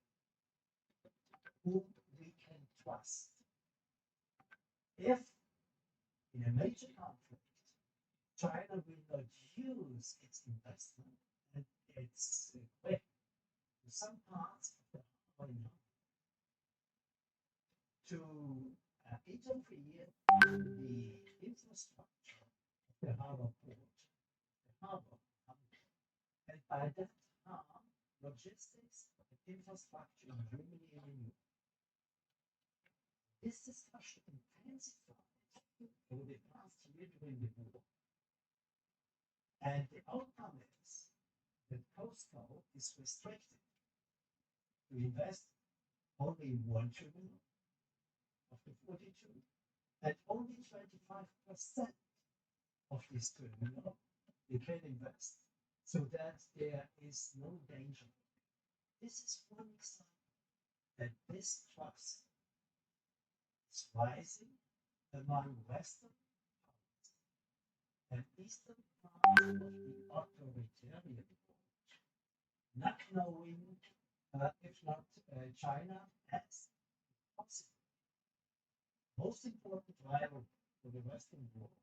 whom we can trust. If in a major conflict, China will not use its investment and its equipment to some parts of the harbor to interfere in the infrastructure of the harbor port, the harbor, and by that harm logistics and infrastructure in Germany and in Europe. This discussion intensified over the past year during the war. And the outcome is that Costco is restricted to invest only in 1 terminal of the 42, and only 25% of this terminal they can invest, so that there is no danger. This is one example that this trust is rising among Western powers and Eastern parts of the authoritarian world, not knowing if not China as possible most important rival for the Western world,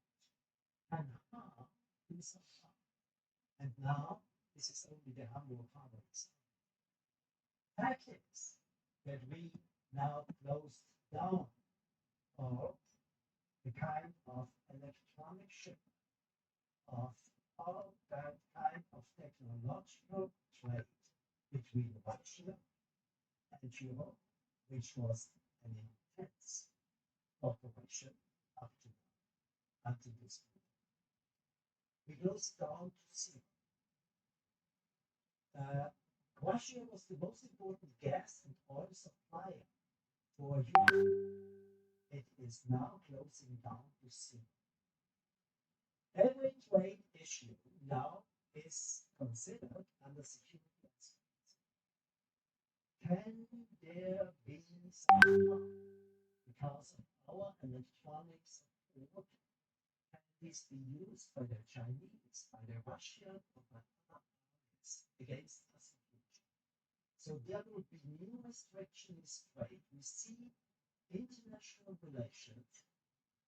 and harm in some harm. And now this is only the Hamburg harbor itself. Fact is that we now closed down all the kind of electronic shipment of all that kind of technological trade between Russia and Europe, which was an intense operation up to now, until this point. We closed down to zero. Russia was the most important gas and oil supplier for Europe. It is now closing down to zero. Every trade issue now is considered under security aspects. Can there be some harm because of our electronic support? Can this be used by the Chinese, by the Russian, or by other armies against us in future? So there will be new restrictions trade. We see international relations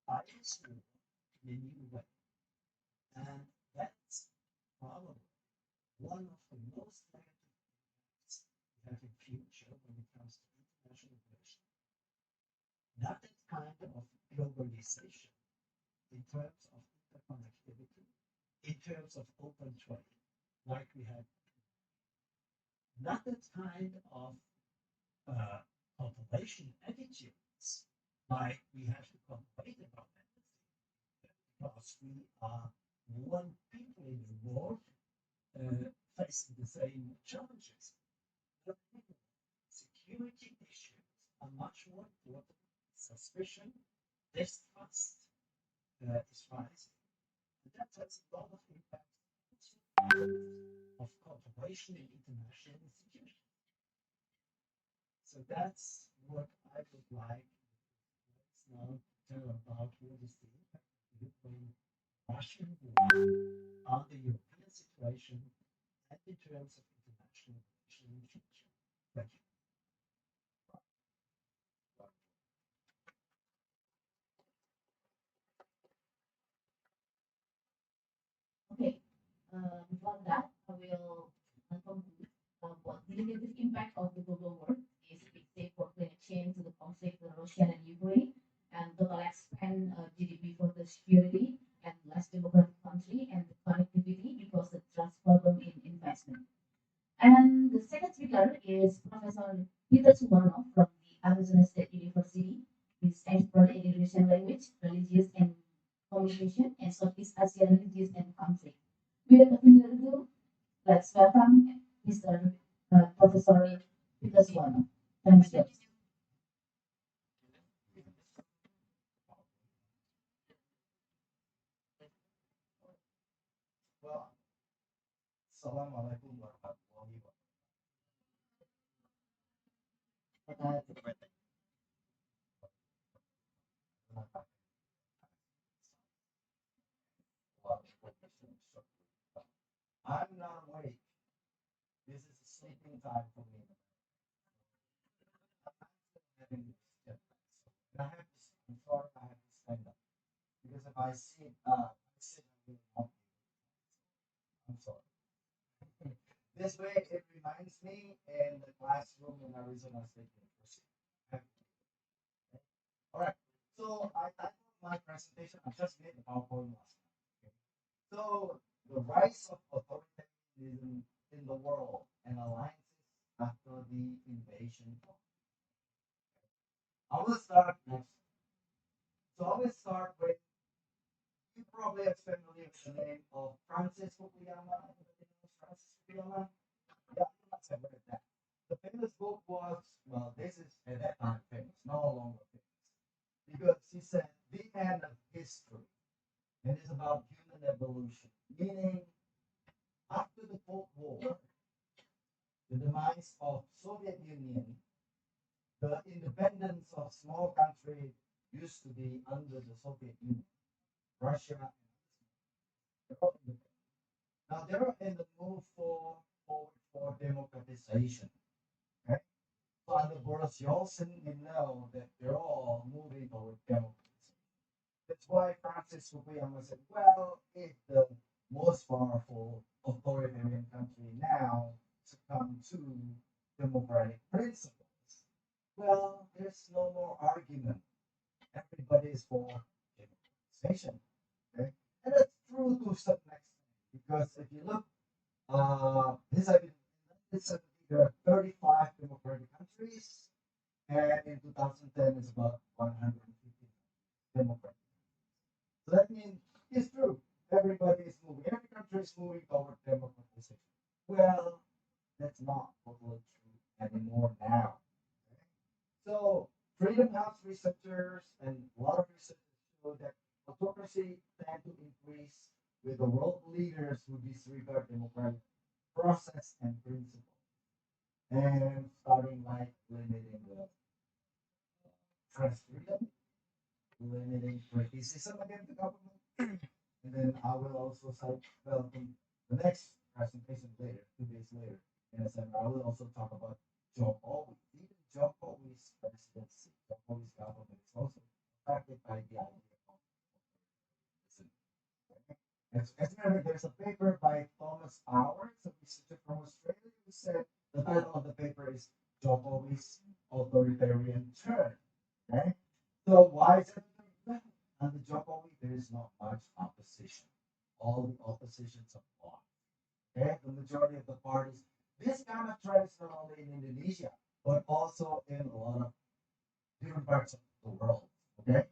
by this war in a new way. And that's probably one of the most negative impacts we have in future when it comes to international relations. Not that kind of globalization in terms of interconnectivity, in terms of open trade, like we had. Not that kind of population attitudes, like we have to complain about that because we are one people in the world facing the same challenges. But security issues are much more important. Suspicion, distrust is rising. And that has a lot of impact of cooperation in international institutions. So that's what I would like. Let's now tell about what is the impact of the Ukraine-Russian war on the European situation and in terms of international relations in the future. Thank you. Okay, before that, I will conclude what the negative impact of the global world is big state for climate change to the conflict with Russia and Ukraine, and total expand GDP for the security and less democratic country and the connectivity because the trust problem in investment. And the second speaker is Professor Peter Suwarno from the Arizona State University. He's expert in Indonesian language, religious and communication, and Southeast Asia religious and conflict. Without further ado, let's welcome Mr. Professor Peter Suwarno. Thanks, you. Well, Assalamualaikum warahmatullahi wabarakatuh. I'm not awake. This is a sleeping time for me. Having this step back. And I have to, I'm sorry, I have to stand up. Because if I sit, I will not be. I'm sorry. This way, it reminds me in the classroom in Arizona State University. All right. So I titled my presentation. I just made the PowerPoint last night. Okay. So the rise of authoritarianism in the world and alliances after the invasion. I will start next. So I will start with you probably are familiar with the name of Francis Fukuyama. Anybody knows Francis Fukuyama? Yeah, you must have read that. The famous book was, well, this is at that time famous, no longer famous. Because he said the end of history. And it's about human evolution. Meaning after the Cold War, the demise of Soviet Union, the independence of small country used to be under the Soviet Union, Russia. Now they're in the move for democratization. Okay? So under Boris Yeltsin, you know that they're all moving toward democratization. That's why Francis Fukuyama said, well, if the most powerful authoritarian country now succumb to democratic principles, well, there's no more argument. Everybody is for democratization. Okay? And that's true to some extent because if you look, this I mean, there are 35 democratic countries, and in 2010 it's about 150 democratic. So that means it's true. Everybody is moving. Every country is moving toward democratization. Well, that's not totally true anymore now. Okay? So Freedom House researchers and a lot of researchers show that autocracy tend to increase with the world leaders who disregard democratic process and principle. And starting like limiting the press freedom, limiting criticism against the government. And then I will also cite, well, in the next presentation later, 2 days later, in a seminar, I will also talk about John Always. Even John Always presidency, John Always government is also affected by the idea of listen. As a matter, there's a paper by Thomas Powers, a researcher from Australia, who said the title of the paper is John Always Authoritarian Turn. Okay? So why is it? And the Jokowi, there is not much opposition. All the oppositions are blocked. Okay, the majority of the parties. This kind of trend is not only in Indonesia, but also in a lot of different parts of the world. Okay,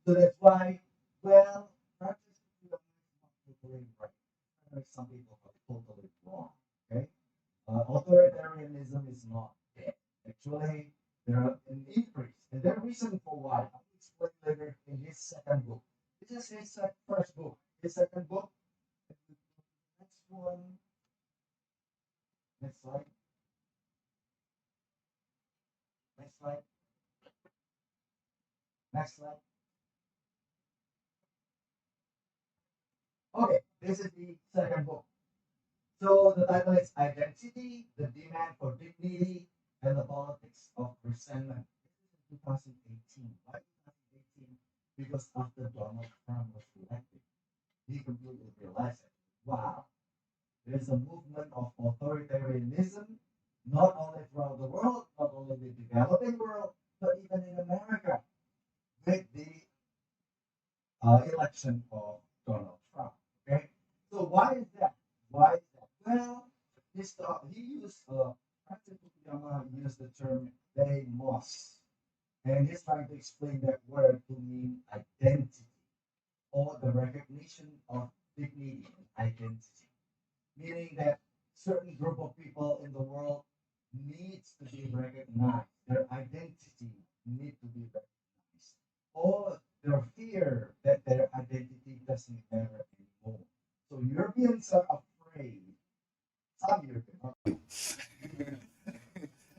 so that's why, well, practice freedom is not totally right. Some people are totally wrong. Okay, authoritarianism is not dead. Actually, there are an increase, and the reason for why I will explain later in his second book. This is his first book. His second book. Next one. Next slide. Next slide. Next slide. Okay, this is the second book. So the title is Identity, the Demand for Dignity, and the Politics of Resentment. This is 2018. Why 2018? Because after Donald Trump was elected, he completely realized it. Wow, there's a movement of authoritarianism, not only throughout the world, not only the developing world, but even in America, with the election of Donald Trump. Okay, so why is that? Why is that? Well, he used Francis Fukuyama used the term demos, and he's trying to explain that word to mean identity or the recognition of dignity and identity, meaning that certain group of people in the world needs to be recognized. Their identity need to be recognized, or their fear that their identity doesn't matter anymore. So Europeans are afraid. Some Europeans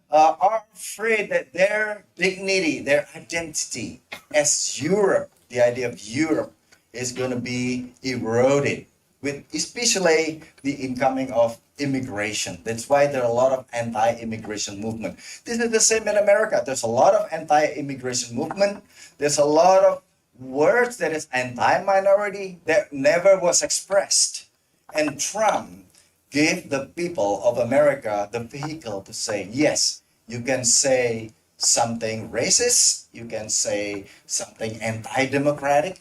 are afraid that their dignity, their identity as Europe, the idea of Europe, is going to be eroded with especially the incoming of immigration. That's why there are a lot of anti-immigration movement. This is the same in America. There's a lot of anti-immigration movement. There's a lot of words that is anti-minority that never was expressed. And Trump gave the people of America the vehicle to say, yes, you can say something racist, you can say something anti-democratic,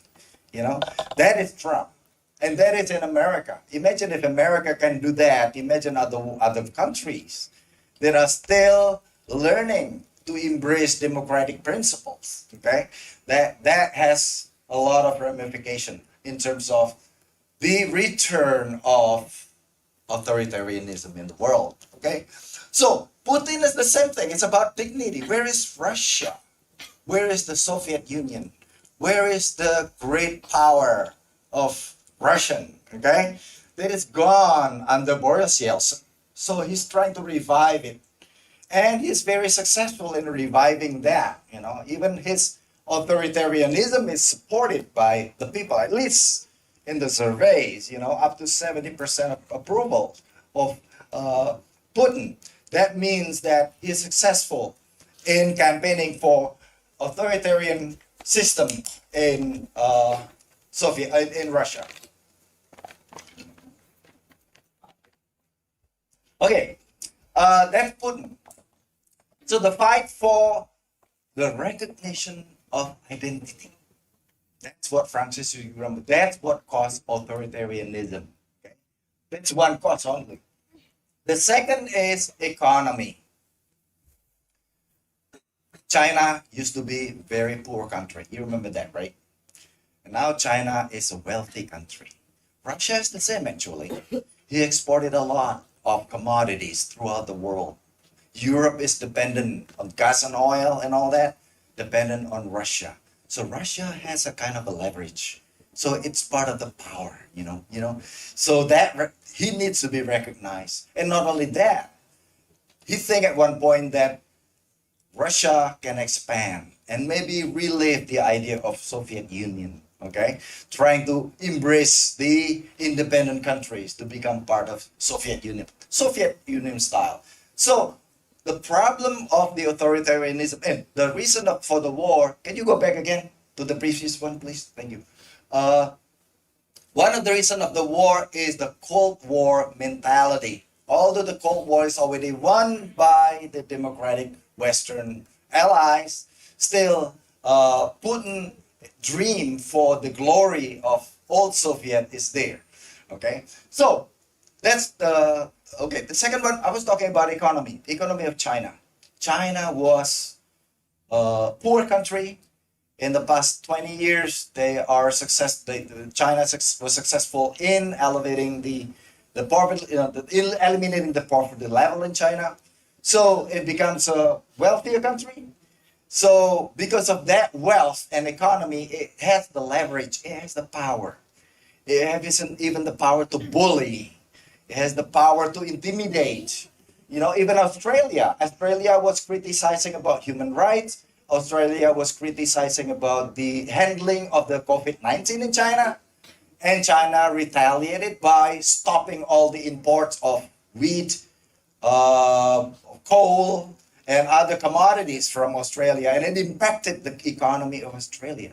that is Trump. And that is in America. Imagine if America can do that. Imagine other countries that are still learning to embrace democratic principles. Okay, that has a lot of ramification in terms of the return of authoritarianism in the world. Okay, so Putin is the same thing. It's about dignity. Where is Russia? Where is the Soviet Union? Where is the great power of Russian? Okay, that is gone under Boris Yeltsin. So he's trying to revive it, and he's very successful in reviving that. Even his authoritarianism is supported by the people, at least in the surveys. Up to 70% of approval of Putin. That means that he's successful in campaigning for authoritarian system in in Russia. Okay, that's Putin. So the fight for the recognition of identity. That's what Francis Fukuyama. That's what caused authoritarianism. Okay, that's one cause only. The second is economy. China used to be a very poor country. You remember that, right? And now China is a wealthy country. Russia is the same, actually. He exported a lot of commodities throughout the world. Europe is dependent on gas and oil and all that, dependent on Russia. So Russia has a kind of a leverage. So it's part of the power, So that he needs to be recognized. And not only that, he think at one point that Russia can expand and maybe relive the idea of Soviet Union, okay? Trying to embrace the independent countries to become part of Soviet Union style. So the problem of the authoritarianism and the reason for the war, can you go back again to the previous one, please? Thank you. One of the reasons of the war is the Cold War mentality. Although the Cold War is already won by the democratic Western allies, still Putin dream for the glory of old Soviet is there. Okay, so that's the second one. I was talking about economy of China. China was a poor country. In the past 20 years, China was successful in elevating the poverty, eliminating the poverty level in China. So it becomes a wealthier country. So because of that wealth and economy, it has the leverage, it has the power. It has even the power to bully. It has the power to intimidate. Even Australia was criticizing about human rights. Australia was criticizing about the handling of the COVID-19 in China. And China retaliated by stopping all the imports of wheat, coal, and other commodities from Australia. And it impacted the economy of Australia.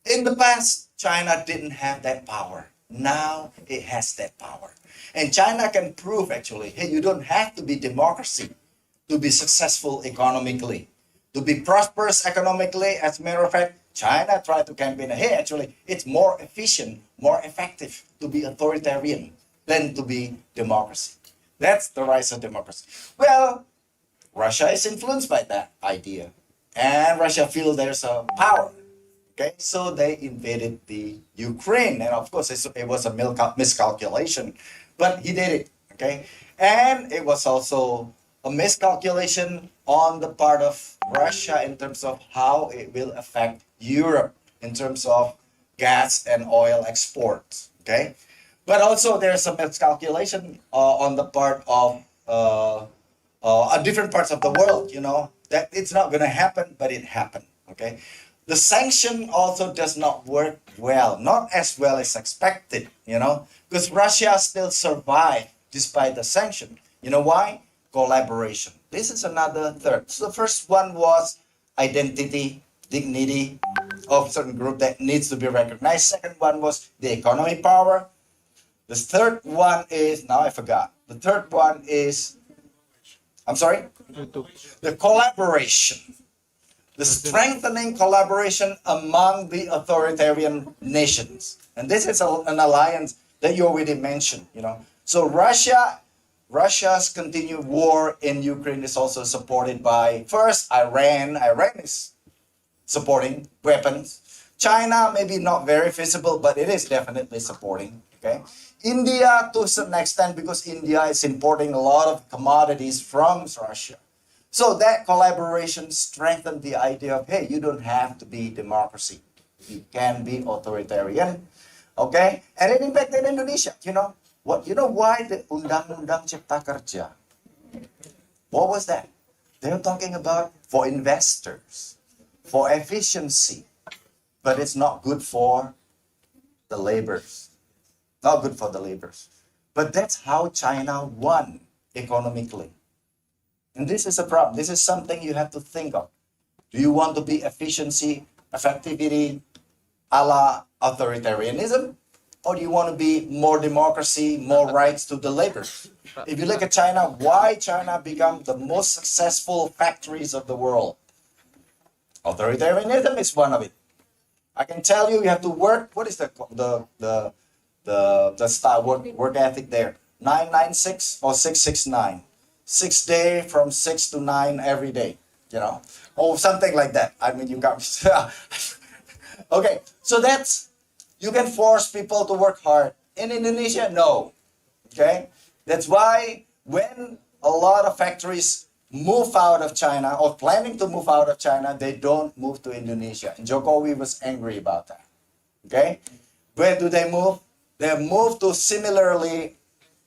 In the past, China didn't have that power. Now it has that power. And China can prove actually, hey, you don't have to be democracy to be successful economically, to be prosperous economically. As a matter of fact, China tried to campaign, hey, actually, it's more efficient, more effective to be authoritarian than to be democracy. That's the rise of democracy. Well, Russia is influenced by that idea. And Russia feels there's a power. Okay, so they invaded the Ukraine, and of course it was a miscalculation, but he did it. Okay, and it was also a miscalculation on the part of Russia in terms of how it will affect Europe in terms of gas and oil exports. Okay, but also there's a miscalculation on the part of different parts of the world. That it's not going to happen, but it happened. Okay. The sanction also does not work well, not as well as expected, because Russia still survived despite the sanction. You know why? Collaboration. This is another third. So the first one was identity, dignity of a certain group that needs to be recognized. Second one was the economy power. The third one is, now I forgot. The third one is, I'm sorry? The collaboration. The strengthening collaboration among the authoritarian nations. And this is an alliance that you already mentioned, So Russia's continued war in Ukraine is also supported by, first, Iran. Iran is supporting weapons. China, maybe not very visible, but it is definitely supporting, okay? India, to some extent, because India is importing a lot of commodities from Russia. So that collaboration strengthened the idea of, hey, you don't have to be democracy. You can be authoritarian. Okay? And it impacted Indonesia. Why the Undang-Undang Cipta Kerja? What was that? They were talking about for investors, for efficiency. But it's not good for the laborers. Not good for the laborers. But that's how China won economically. And this is a problem. This is something you have to think of. Do you want to be efficiency, effectivity, a la authoritarianism? Or do you want to be more democracy, more rights to the labor? If you look at China, why China become the most successful factories of the world? Authoritarianism is one of it. I can tell you, you have to work. What is the style work ethic there? 996 or 669. 6 days from 6 to 9 every day, or something like that. I mean, you got okay. So you can force people to work hard. In Indonesia, no. Okay, that's why when a lot of factories move out of China or planning to move out of China, they don't move to Indonesia. And Jokowi was angry about that. Okay, where do they move? They move to similarly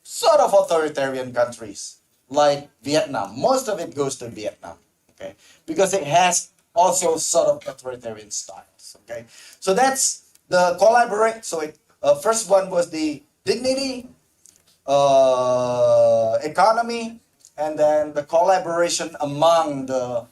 sort of authoritarian countries. Like Vietnam. Most of it goes to Vietnam, okay? Because it has also sort of authoritarian styles, okay? So that's the collaborate. So first one was the dignity, economy, and then the collaboration among the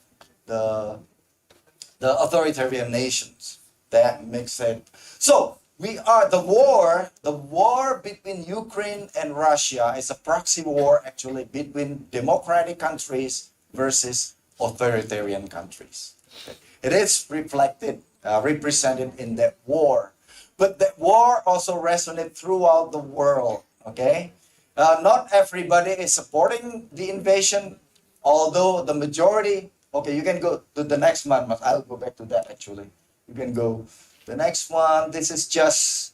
authoritarian nations. That makes it. So the war between Ukraine and Russia is a proxy war actually between democratic countries versus authoritarian countries. Okay. It is represented in that war. But that war also resonated throughout the world, okay? Not everybody is supporting the invasion. although the majority, okay, you can go to the next one, but I'll go back to that actually. You can go the next one. This is just,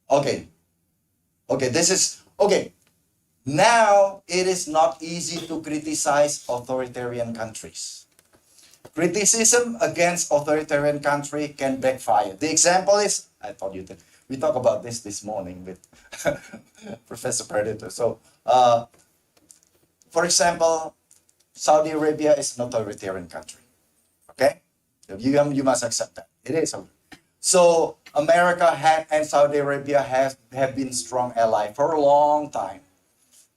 okay. Okay, this is, okay. Now it is not easy to criticize authoritarian countries. Criticism against authoritarian country can backfire. The example is, I told you that we talked about this morning with Professor Predator. So, for example, Saudi Arabia is an authoritarian country. Okay, you must accept that it is. So America and Saudi Arabia have been strong ally for a long time.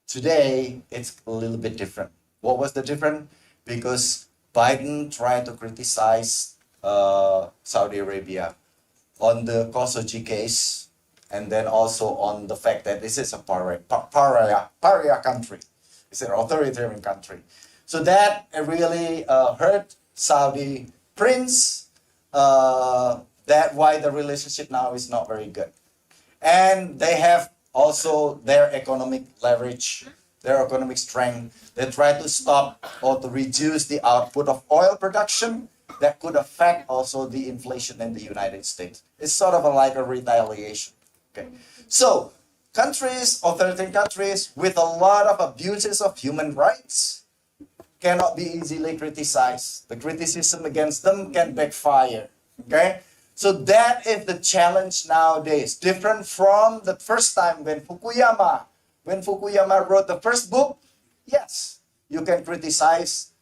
Today it's a little bit different. What was the difference? Because Biden tried to criticize Saudi Arabia on the Khashoggi case, and then also on the fact that this is a pariah country. It's an authoritarian country. So that really hurt Saudi prince. That why the relationship now is not very good. And they have also their economic leverage, their economic strength. They try to stop or to reduce the output of oil production that could affect also the inflation in the United States. It's sort of like a retaliation. Okay, so countries, authoritarian countries with a lot of abuses of human rights cannot be easily criticized. The criticism against them can backfire. Okay, so that is the challenge nowadays. Different from the first time when Fukuyama wrote the first book. Yes, you can criticize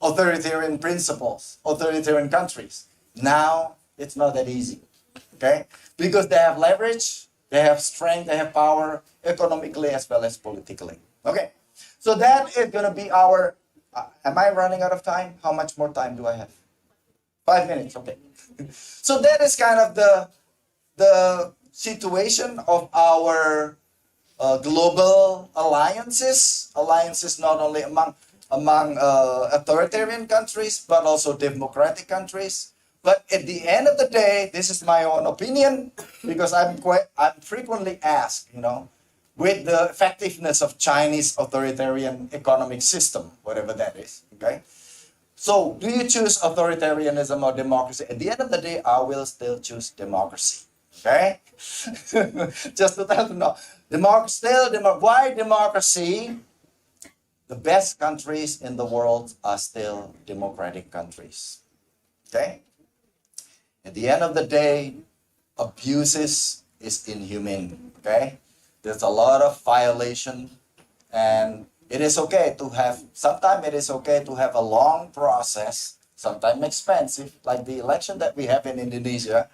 authoritarian principles, authoritarian countries. Now it's not that easy. Okay, because they have leverage, they have strength, they have power economically as well as politically. Okay, so that is going to be our. Am I running out of time? How much more time do I have? 5 minutes. Okay. So that is kind of the situation of our global alliances not only among authoritarian countries but also democratic countries. But at the end of the day, this is my own opinion because I'm frequently asked, with the effectiveness of Chinese authoritarian economic system, whatever that is. Okay. So, do you choose authoritarianism or democracy? At the end of the day, I will still choose democracy. Okay? Just to tell you, no. Why democracy? The best countries in the world are still democratic countries. Okay? At the end of the day, abuses is inhumane. Okay? There's a lot of violation, and it is okay to have, sometimes it is okay to have a long process, sometimes expensive, like the election that we have in Indonesia.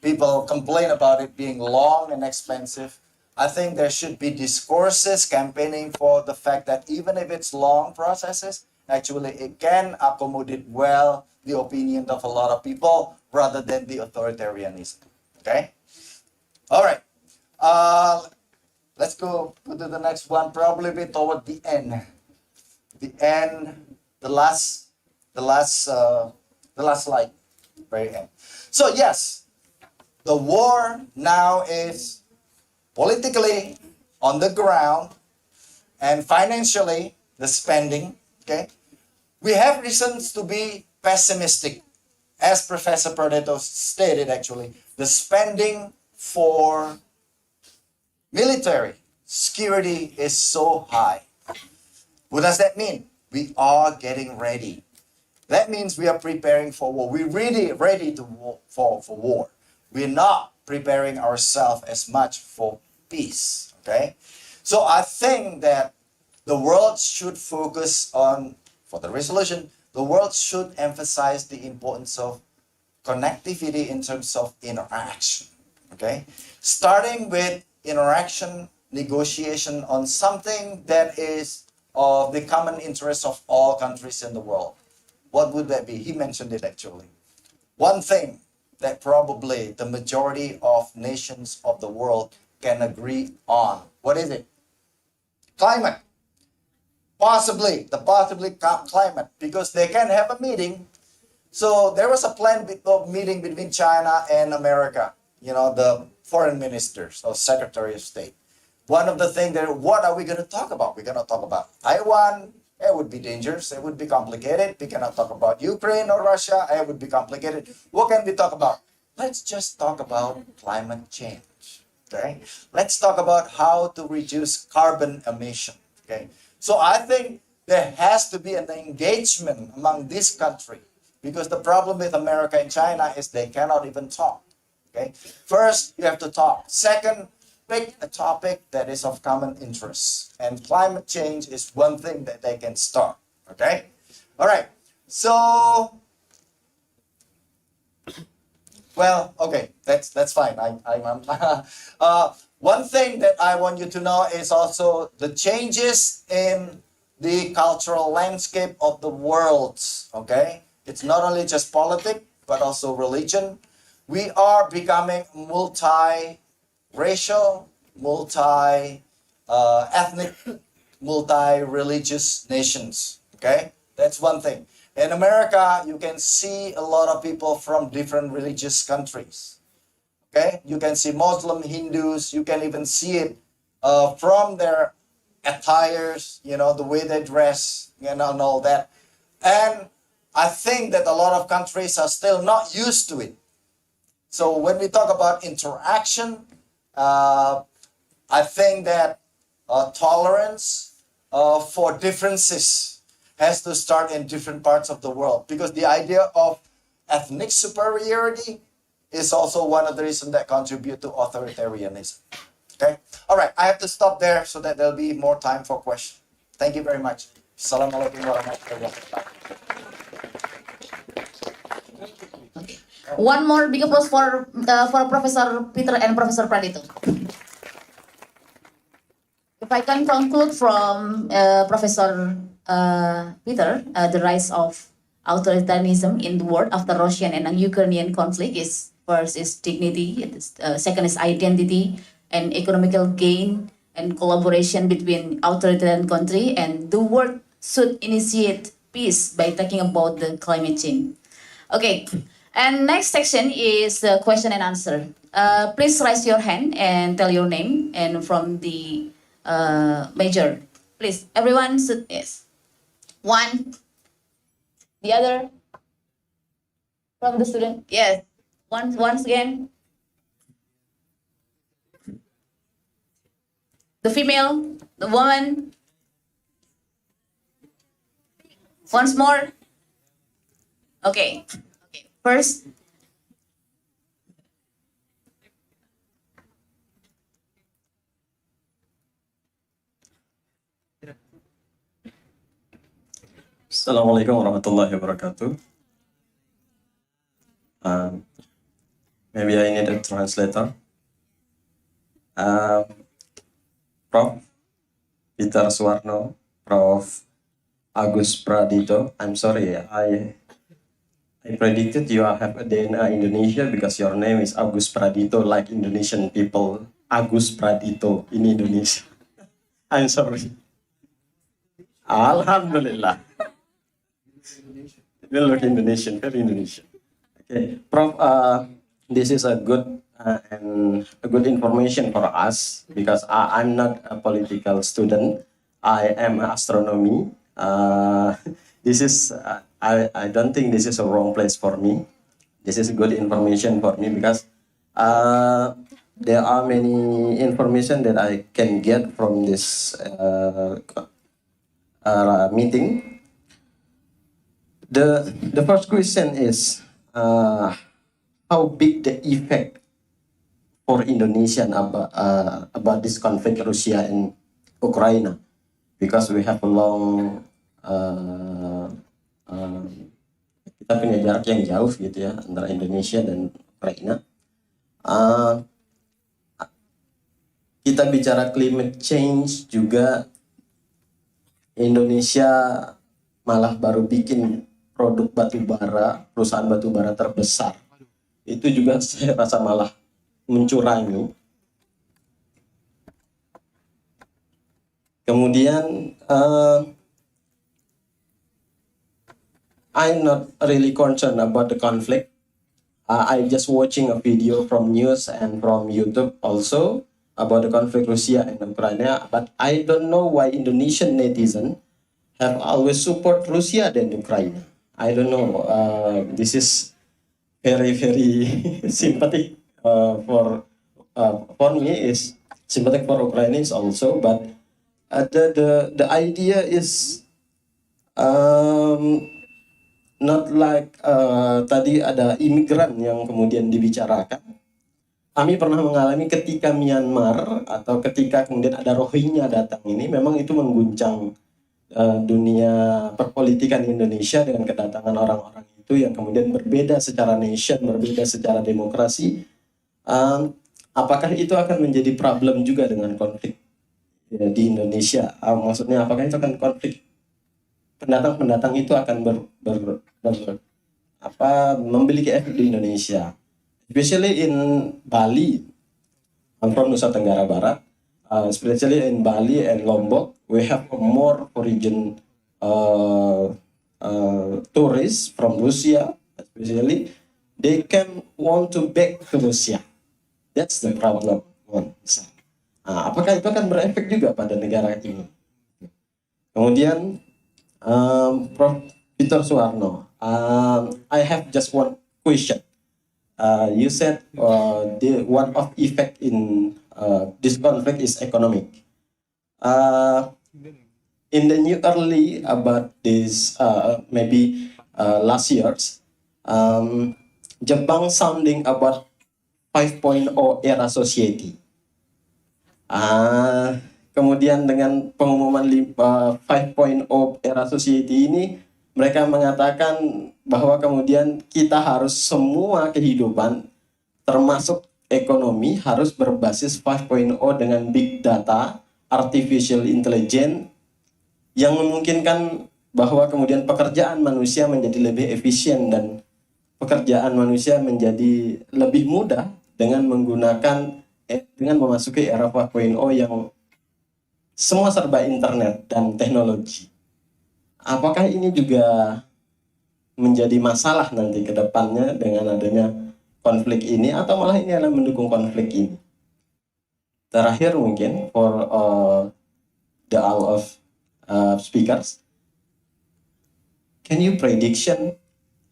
People complain about it being long and expensive. I think there should be discourses campaigning for the fact that even if it's long processes, actually it can accommodate well the opinion of a lot of people rather than the authoritarianism. Okay? All right. Let's go to the next one, probably be toward the end. The last slide, very end. So yes, the war now is politically on the ground and financially the spending. Okay, we have reasons to be pessimistic, as Professor Perdeto stated. Actually, the spending for military security is so high. What does that mean? We are getting ready. That means we are preparing for war. We're really ready for war. We're not preparing ourselves as much for peace. Okay? So I think that the world should focus on, for the resolution, the world should emphasize the importance of connectivity in terms of interaction. Okay? Starting with interaction, negotiation on something that is of the common interest of all countries in the world. What would that be? He mentioned it actually. One thing that probably the majority of nations of the world can agree on. What is it? Climate. Possibly climate, because they can have a meeting. So there was a planned meeting between China and America, the foreign ministers or secretary of state. One of the things what are we going to talk about? We're going to talk about Taiwan, It would be dangerous. It would be complicated. We cannot talk about Ukraine or Russia. It would be complicated. What can we talk about? Let's just talk about climate change. Okay. Let's talk about how to reduce carbon emission. Okay. So I think there has to be an engagement among this country, because the problem with America and China is they cannot even talk. Okay. First, you have to talk. Second, pick a topic that is of common interest. And climate change is one thing that they can start. Okay? All right. So, well, okay, that's fine. One thing that I want you to know is also the changes in the cultural landscape of the world. Okay? It's not only just politics, but also religion. We are becoming multi-racial, multi-ethnic, multi-religious nations. Okay? That's one thing. In America, you can see a lot of people from different religious countries. Okay? You can see Muslim, Hindus, you can even see it from their attires, you know, the way they dress, you know, and all that. And I think that a lot of countries are still not used to it. So when we talk about interaction, I think that tolerance for differences has to start in different parts of the world, because the idea of ethnic superiority is also one of the reasons that contribute to authoritarianism. Okay? All right, I have to stop there so that there'll be more time for questions. Thank you very much. Assalamualaikum warahmatullahi wabarakatuh. One more big applause for Professor Peter and Professor Pradito. If I can conclude from Professor Peter, the rise of authoritarianism in the world after Russian and Ukrainian conflict is first is dignity, second is identity and economical gain and collaboration between authoritarian country, and the world should initiate peace by talking about the climate change. Okay, and next section is the question and answer. Please raise your hand and tell your name and from the major. Please, everyone should, yes. One, the other, from the student, yes. Once again. The female, the woman. Once more. Okay. Okay. First. Assalamualaikum warahmatullahi wabarakatuh. Maybe I need a translator. Prof. Peter Suwarno, Prof. Agus Pradito. I'm sorry, I predicted you have a DNA Indonesia because your name is Agus Pradito, like Indonesian people. Agus Pradito in Indonesia. I'm sorry. Alhamdulillah. You look Indonesian, very Indonesian. Okay, Prof. This is a good and a good information for us because I'm not a political student. I am astronomy. This is I don't think this is a wrong place for me. This is good information for me because there are many information that I can get from this meeting. The first question is how big the effect for Indonesia about this conflict Russia and Ukraine, because we have a long kita punya jarak yang jauh gitu ya antara Indonesia dan Ukraina. Kita bicara climate change juga, Indonesia malah baru bikin produk batubara, perusahaan batubara terbesar. Itu juga saya rasa malah mencurangi. Kemudian I'm not really concerned about the conflict. I just watching a video from news and from YouTube also about the conflict Russia and Ukraine. But I don't know why Indonesian netizen have always support Russia than Ukraine. I don't know. This is very sympathetic for me is sympathetic for Ukrainians also, but the idea is not like tadi ada imigran yang kemudian dibicarakan. Kami pernah mengalami ketika Myanmar atau ketika kemudian ada Rohingya datang ini, memang itu mengguncang dunia perpolitikan Indonesia dengan kedatangan orang-orang itu yang kemudian berbeda secara nation, berbeda secara demokrasi. Apakah itu akan menjadi problem juga dengan konflik di Indonesia? Maksudnya apakah itu akan konflik pendatang-pendatang itu akan memiliki efek di Indonesia? Especially in Bali, I'm from Nusa Tenggara Barat. Especially in Bali and Lombok, we have more foreign tourists from Russia, especially. They can want to back to Russia. That's the problem. Apakah itu akan berefek juga pada negara ini? Kemudian, Prof. Peter Suwarno, I have just one question. You said the one of effect in this conflict is economic. In the new early about this, maybe last years, Jepang sounding about 5.0 era society. Kemudian dengan pengumuman 5.0 era society ini, mereka mengatakan bahwa kemudian kita harus semua kehidupan, termasuk ekonomi, harus berbasis 5.0 dengan big data, artificial intelligence, yang memungkinkan bahwa kemudian pekerjaan manusia menjadi lebih efisien dan pekerjaan manusia menjadi lebih mudah dengan menggunakan dengan memasuki era 4.0 yang semua serba internet dan teknologi. Apakah ini juga menjadi masalah nanti ke depannya dengan adanya konflik ini, atau malah ini adalah mendukung konflik ini? Terakhir mungkin for the all of speakers, can you prediction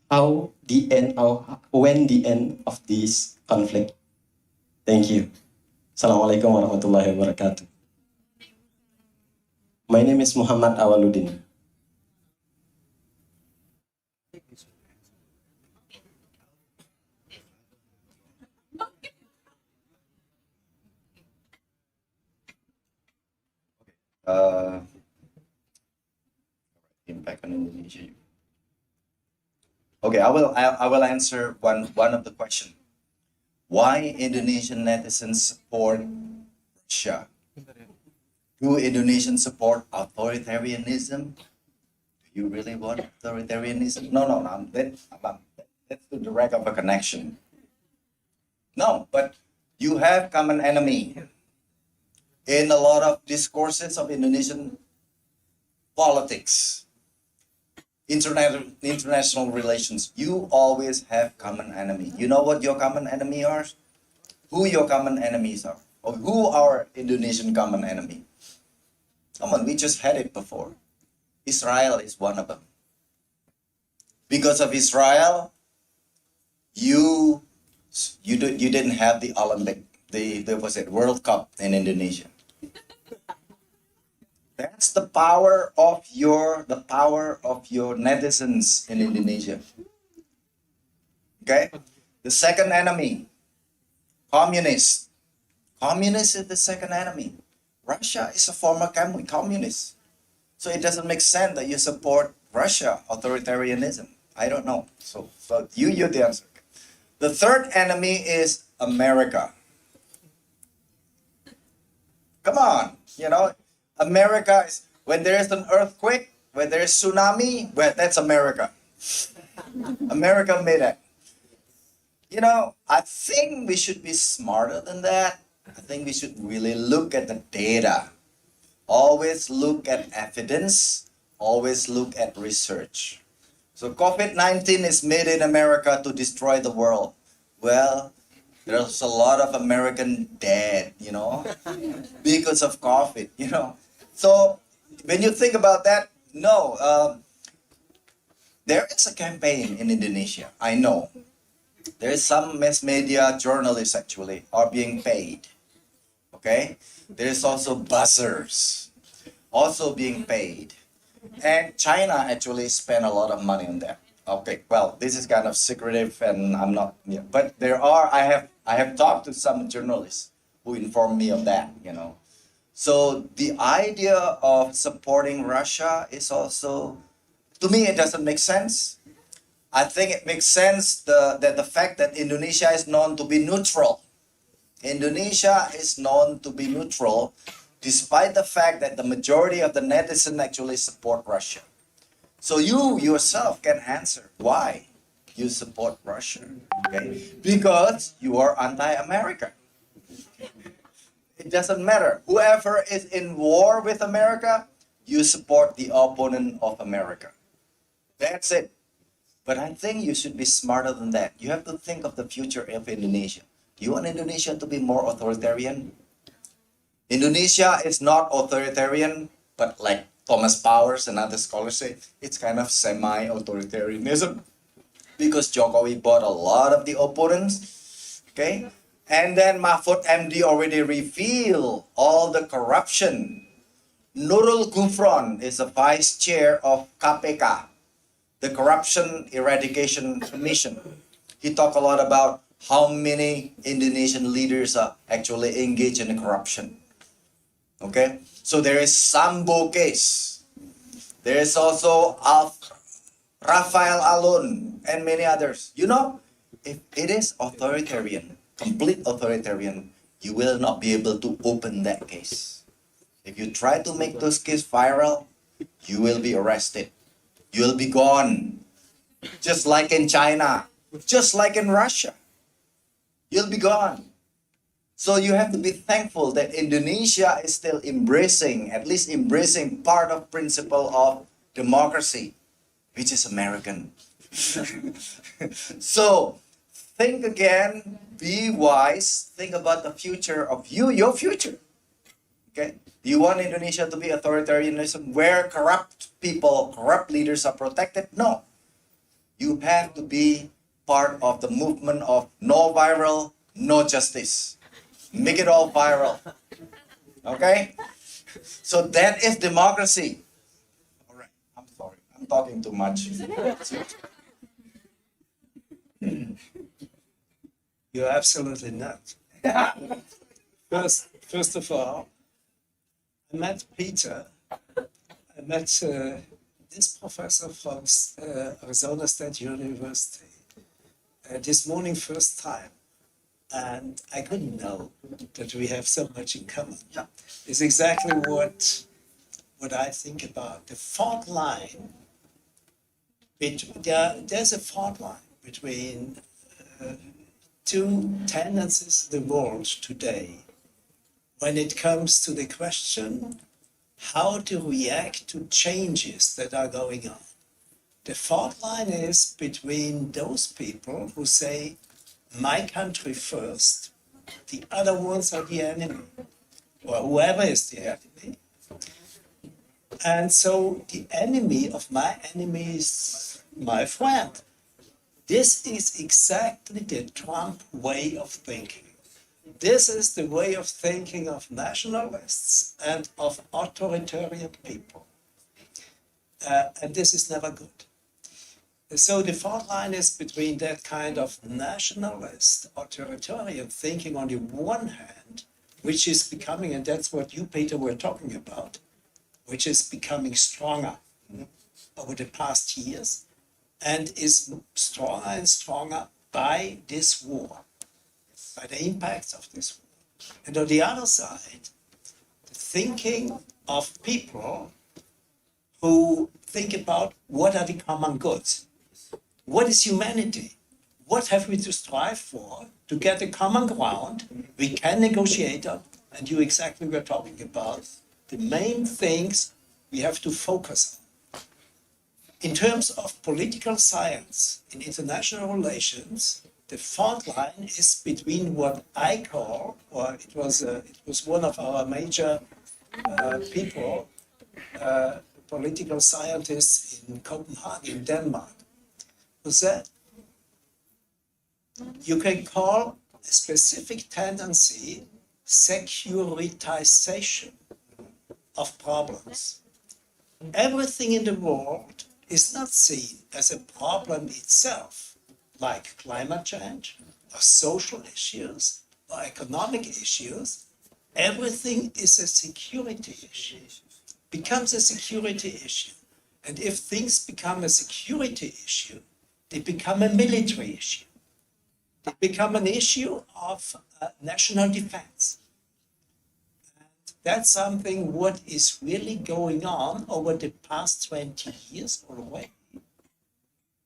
how the end or when the end of this conflict? Thank you. Assalamualaikum warahmatullahi wabarakatuh. My name is Muhammad Awaludin. Impact on Indonesia. Okay, I will answer one of the question. Why Indonesian netizens support Russia? Do Indonesians support authoritarianism? Do you really want authoritarianism? No. Let's do direct of a connection. No, but you have common enemy. In a lot of discourses of Indonesian politics, international relations, you always have common enemy. You know what your common enemy are? Who your common enemies are? Or who are Indonesian common enemy? Come on, we just had it before. Israel is one of them. Because of Israel, you didn't have the Olympic, the World Cup in Indonesia. That's the power of your netizens in Indonesia. Okay? The second enemy, communist. Communist is the second enemy. Russia is a former communist. So it doesn't make sense that you support Russia, authoritarianism. I don't know. So you're the answer. The third enemy is America. Come on, America is, when there is an earthquake, when there is tsunami, well, that's America. America made it. I think we should be smarter than that. I think we should really look at the data. Always look at evidence. Always look at research. So COVID-19 is made in America to destroy the world. Well, there's a lot of American dead, because of COVID, So when you think about that, No, there is a campaign in Indonesia. I know. There is some mass media journalists actually are being paid. Okay? There is also buzzers also being paid. And China actually spent a lot of money on that. Okay, well, this is kind of secretive and I'm not, yeah, but there are, I have talked to some journalists who informed me of that, you know. So the idea of supporting Russia is also, to me, it doesn't make sense. I think it makes sense that the fact that Indonesia is known to be neutral. Indonesia is known to be neutral, despite the fact that the majority of the netizens actually support Russia. So you yourself can answer why you support Russia, okay? Because you are anti-America. It doesn't matter. Whoever is in war with America, you support the opponent of America. That's it. But I think you should be smarter than that. You have to think of the future of Indonesia. Do you want Indonesia to be more authoritarian? Indonesia is not authoritarian, but like Thomas Powers and other scholars say, it's kind of semi-authoritarianism because Jokowi bought a lot of the opponents, okay? And then Mahfud MD already revealed all the corruption. Nurul Gufron is the vice chair of KPK, the Corruption Eradication Commission. He talked a lot about how many Indonesian leaders are actually engaged in corruption. Okay, so there is Sambo case. There is also Rafael Alun and many others. You know, if it is authoritarian, complete authoritarian, you will not be able to open that case. If you try to make those cases viral, you will be arrested. You will be gone. Just like in China, just like in Russia. You'll be gone. So you have to be thankful that Indonesia is still embracing, at least embracing part of principle of democracy, which is American. So think again, be wise, think about the future of you, your future. Okay? Do you want Indonesia to be authoritarianism where corrupt people, corrupt leaders are protected? No. You have to be part of the movement of no viral, no justice. Make it all viral. Okay? So that is democracy. All right. I'm sorry. I'm talking too much. You're absolutely not. First of all, I met Peter. I met this professor from Arizona State University this morning, first time. And I couldn't know that we have so much in common. Yeah. It's exactly what I think about. The fault line, there's a fault line between two tendencies in the world today when it comes to the question how to react to changes that are going on. The fault line is between those people who say, my country first, the other ones are the enemy, or whoever is the enemy. And so the enemy of my enemy is my friend. This is exactly the Trump way of thinking. This is the way of thinking of nationalists and of authoritarian people. And this is never good. So the fault line is between that kind of nationalist, authoritarian thinking on the one hand, which is becoming, and that's what you, Peter, were talking about, which is becoming stronger over the past years, and is stronger and stronger by this war, by the impacts of this war. And on the other side, the thinking of people who think about what are the common goods. What is humanity? What have we to strive for to get a common ground we can negotiate on? And you exactly were talking about the main things we have to focus on. In terms of political science, in international relations, the fault line is between what I call, or it was one of our major people, political scientist in Copenhagen, Denmark, who said, you can call a specific tendency securitization of problems. Everything in the world is not seen as a problem itself, like climate change, or social issues, or economic issues. Everything is a security issue, becomes a security issue. And if things become a security issue, they become a military issue. They become an issue of national defense. That's something what is really going on over the past 20 years already.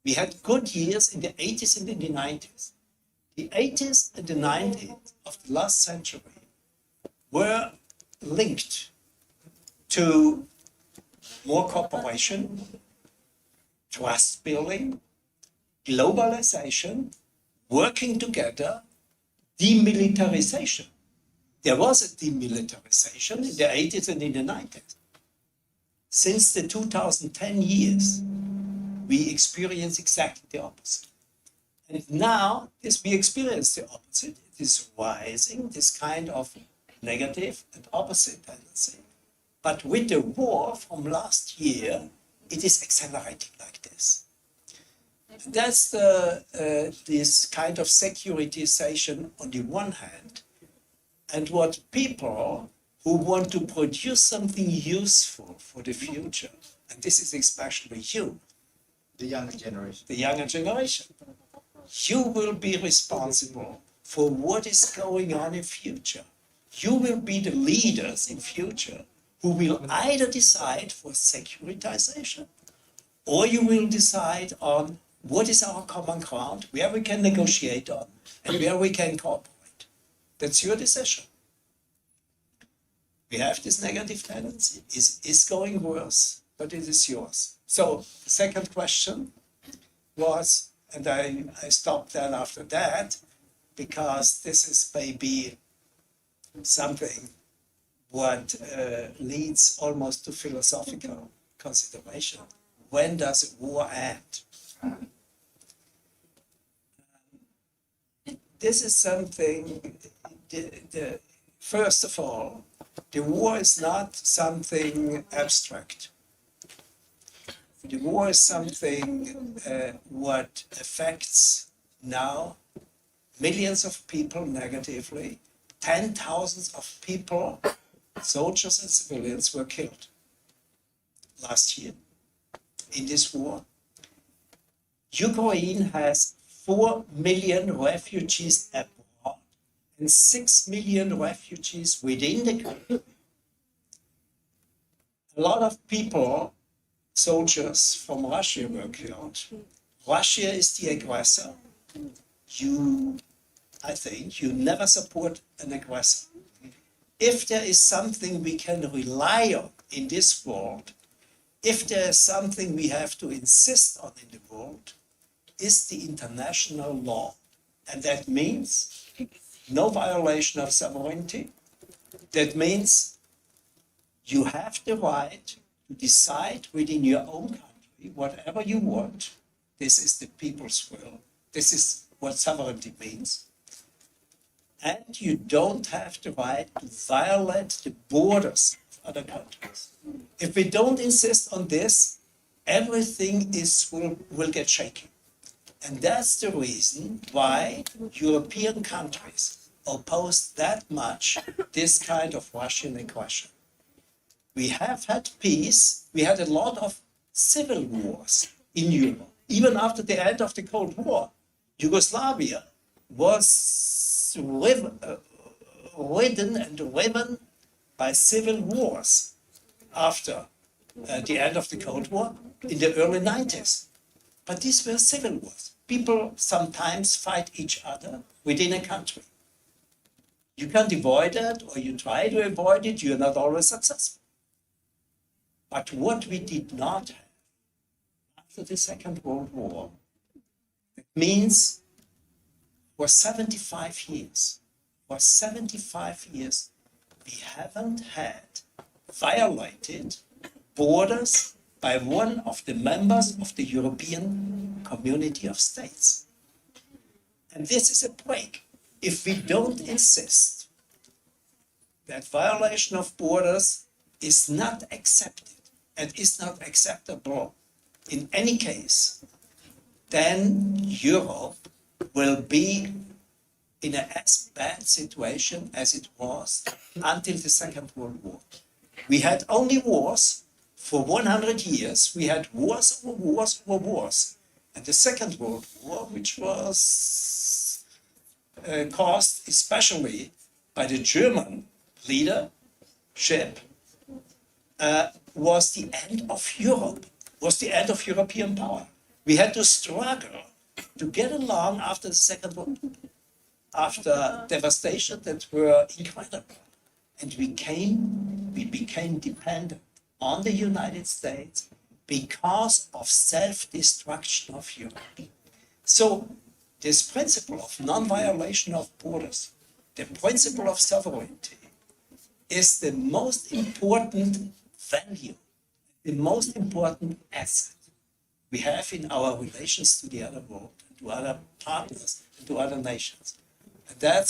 We had good years in the 80s and in the 90s. The 80s and the 90s of the last century were linked to more cooperation, trust building, globalization, working together, demilitarization. There was a demilitarization in the 80s and in the 90s. Since the 2010 years, we experience exactly the opposite. And now, we experience the opposite. It is rising, this kind of negative and opposite tendency. But with the war from last year, it is accelerating like this. That's this kind of securitization on the one hand, and what people who want to produce something useful for the future, and this is especially you, The younger generation. the younger generation, you will be responsible for what is going on in future. You will be the leaders in future who will either decide for securitization, or you will decide on what is our common ground, where we can negotiate on, and where we can cooperate. That's your decision. We have this negative tendency. It's going worse, but it is yours. So the second question was, and I stopped then after that, because this is maybe something what leads almost to philosophical consideration. When does a war end? This is something, first of all, the war is not something abstract. The war is something what affects now millions of people negatively. 10,000 of people, soldiers and civilians, were killed last year in this war. Ukraine has 4 million refugees abroad and 6 million refugees within the country. A lot of people, soldiers from Russia, were killed. Russia is the aggressor. I think you never support an aggressor. If there is something we can rely on in this world, if there is something we have to insist on in the world, is the international law. And that means no violation of sovereignty. That means you have the right to decide within your own country whatever you want. This is the people's will. This is what sovereignty means. And you don't have the right to violate the borders of other countries. If we don't insist on this, everything will get shaky. And that's the reason why European countries oppose that much this kind of Russian aggression. We have had peace. We had a lot of civil wars in Europe. Even after the end of the Cold War, Yugoslavia was ridden and riven by civil wars after the end of the Cold War in the early 90s. But these were civil wars. People sometimes fight each other within a country. You can't avoid it, or you try to avoid it, you're not always successful. But what we did not have after the Second World War, it means for 75 years, we haven't had violated borders by one of the members of the European Community of States. And this is a break. If we don't insist that violation of borders is not accepted and is not acceptable in any case, then Europe will be in as bad situation as it was until the Second World War. We had only wars for 100 years. We had wars over wars over wars. And the Second World War, which was caused especially by the German leadership, was the end of Europe, was the end of European power. We had to struggle to get along after the Second World War, after devastation that were incredible. And we became dependent on the United States because of self-destruction of Europe. So this principle of non-violation of borders, the principle of sovereignty, is the most important value, the most important asset we have in our relations to the other world, to other partners, to other nations. And that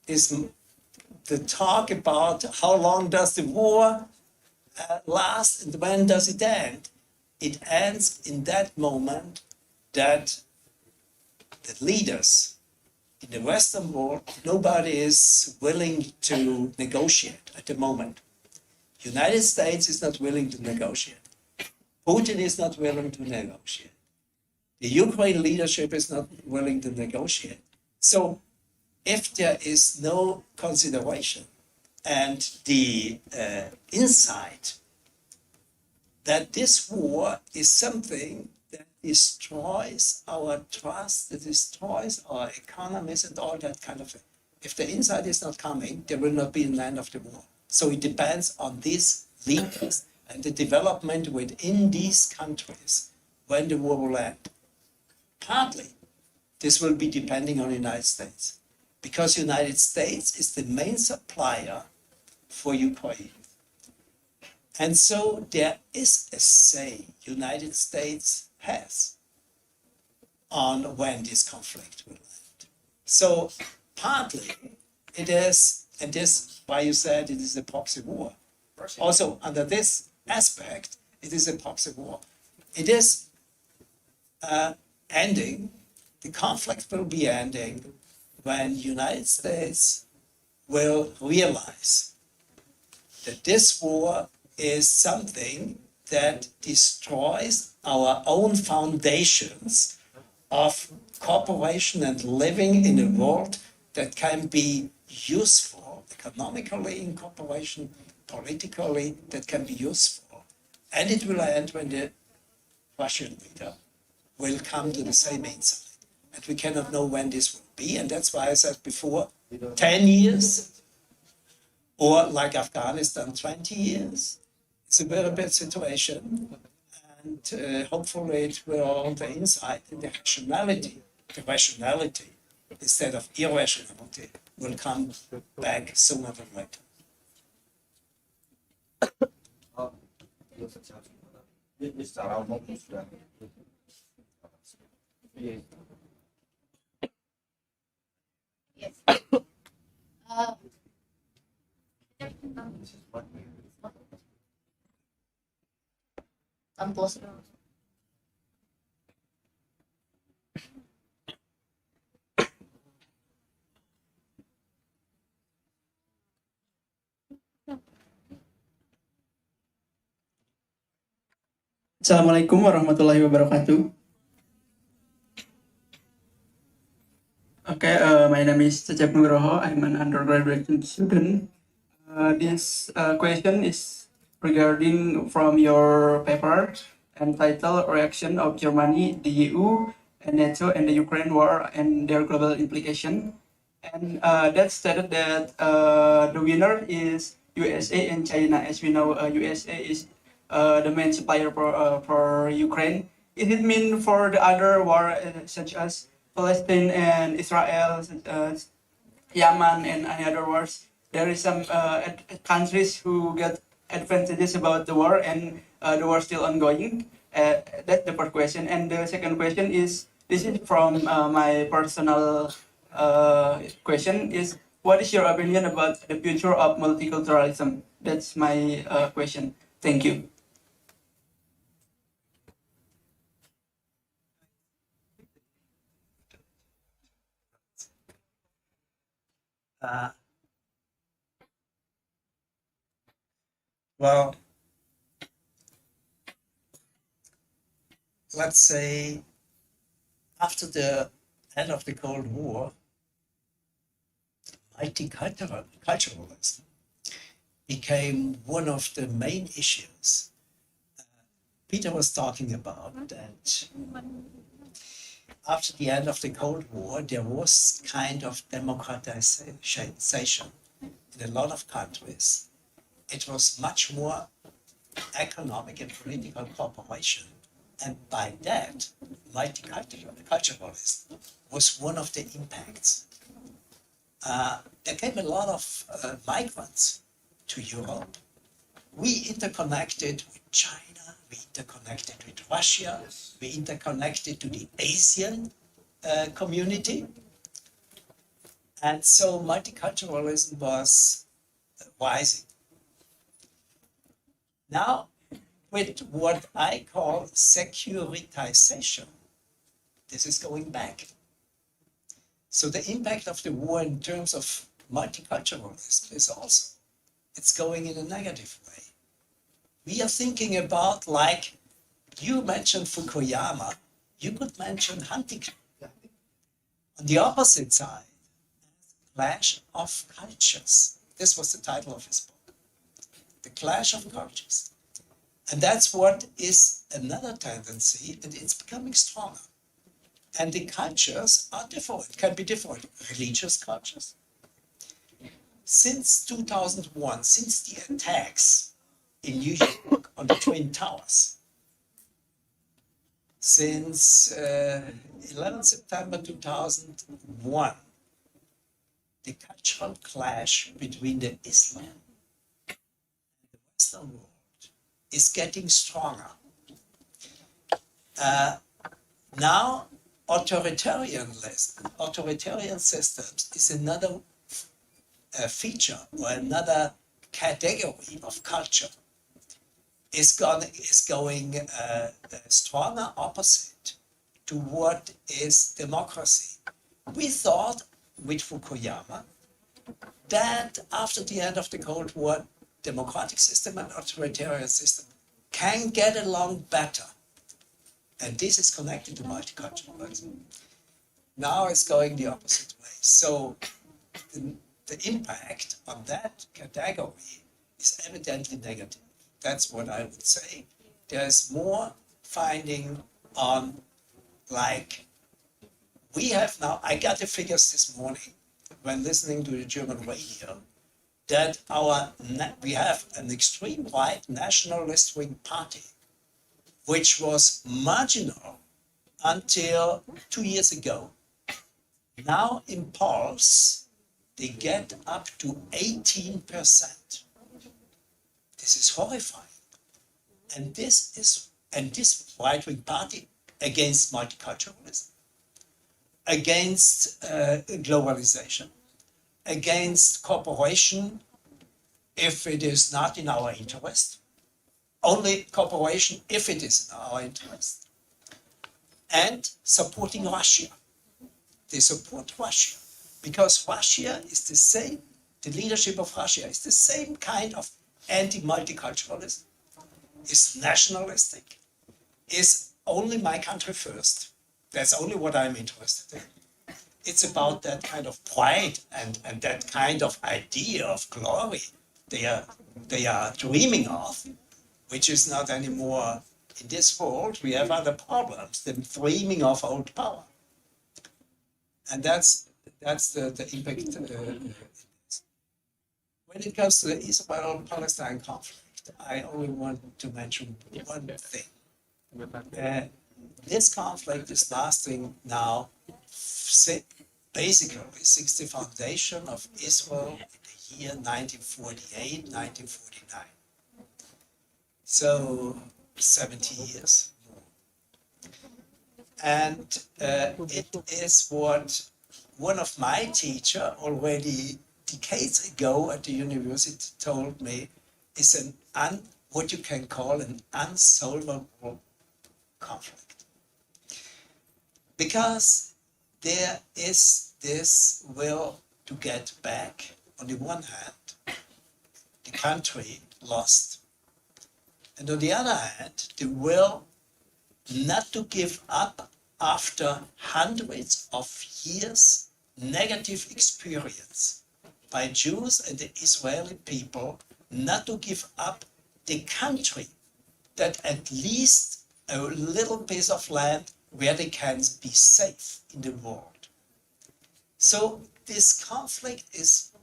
is the talk about how long does the war last and when does it end. It ends in that moment that the leaders in the Western world, nobody is willing to negotiate at the moment. United States is not willing to negotiate. Putin is not willing to negotiate. The Ukraine leadership is not willing to negotiate. So if there is no consideration and the insight that this war is something that destroys our trust, that destroys our economies and all that kind of thing. If the insight is not coming, there will not be an end of the war. So it depends on these leaders and the development within these countries when the war will end. Partly, this will be depending on the United States, because the United States is the main supplier for Ukraine. And so there is a say United States has on when this conflict will end. So partly it is, and this why you said it is a proxy war. Also under this aspect, it is a proxy war. It is ending, the conflict will be ending when United States will realize that this war is something that destroys our own foundations of cooperation and living in a world that can be useful economically in cooperation, politically, that can be useful. And it will end when the Russian leader will come to the same insight. And we cannot know when this will be. And that's why I said before, 10 years, or like Afghanistan, 20 years. It's a very bad situation. And hopefully it will, the insight and the rationality, instead of irrationality, will come back sooner than later. Ini secara umum sudah Yes. Come closer. Assalamualaikum warahmatullahi wabarakatuh. Okay, my name is Cecep Nugroho. I'm an undergraduate student. This question is regarding from your paper entitled Reaction of Germany, the EU, and NATO and the Ukraine war and their global implication. And that stated that the winner is USA and China. As we know, USA is the main supplier for Ukraine. Is it mean for the other war such as Palestine and Israel, Yemen and any other wars, there is some countries who get advantages about the war and the war still ongoing? That's the first question. And the second question is, this is from my personal question is, what is your opinion about the future of multiculturalism? That's my question. Thank you. Uh, well, let's say after the end of the Cold War, multiculturalism became one of the main issues. Peter was talking about that after the end of the Cold War, there was kind of democratization in a lot of countries. It was much more economic and political cooperation. And by that, multiculturalism was one of the impacts. There came a lot of migrants to Europe. We interconnected with China, we interconnected with Russia, we interconnected to the Asian community. And so multiculturalism was rising. Now, with what I call securitization, this is going back. So the impact of the war in terms of multiculturalism is also, it's going in a negative way. We are thinking about, like you mentioned Fukuyama, you could mention Huntington. On the opposite side, Clash of Cultures. This was the title of his book. The Clash of Cultures. And that's what is another tendency, and it's becoming stronger. And the cultures are different, can be different. Religious cultures. Since 2001, since the attacks in New York on the Twin Towers, since 11 September 2001, the cultural clash between the Islam and the Western world is getting stronger. Now, authoritarian systems is another feature or another category of culture. Is going stronger opposite to what is democracy. We thought with Fukuyama that after the end of the Cold War, democratic system and authoritarian system can get along better. And this is connected to multiculturalism. Now it's going the opposite way. So the impact on that category is evidently negative. That's what I would say. There's more finding on, like, we have now, I got the figures this morning when listening to the German radio, that we have an extreme right nationalist wing party, which was marginal until 2 years ago. Now in polls, they get up to 18%. This is horrifying. And this right-wing party against multiculturalism, against globalization, against cooperation if it is not in our interest, only cooperation if it is in our interest, and supporting Russia. They support Russia because Russia is the same, the leadership of Russia is the same kind of anti-multiculturalism, is nationalistic, is only my country first. That's only what I'm interested in. It's about that kind of pride and that kind of idea of glory they are dreaming of, which is not anymore in this world. We have other problems than dreaming of old power. And that's the impact. When it comes to the Israel-Palestine conflict, I only want to mention one thing. This conflict is lasting now basically since the foundation of Israel in the year 1948, 1949. so 70 years. And it is what one of my teacher already decades ago at the university told me is what you can call an unsolvable conflict. Because there is this will to get back. On the one hand, the country lost. And on the other hand, the will not to give up after hundreds of years negative experience by Jews and the Israeli people, not to give up the country that at least a little piece of land where they can be safe in the world. So this conflict is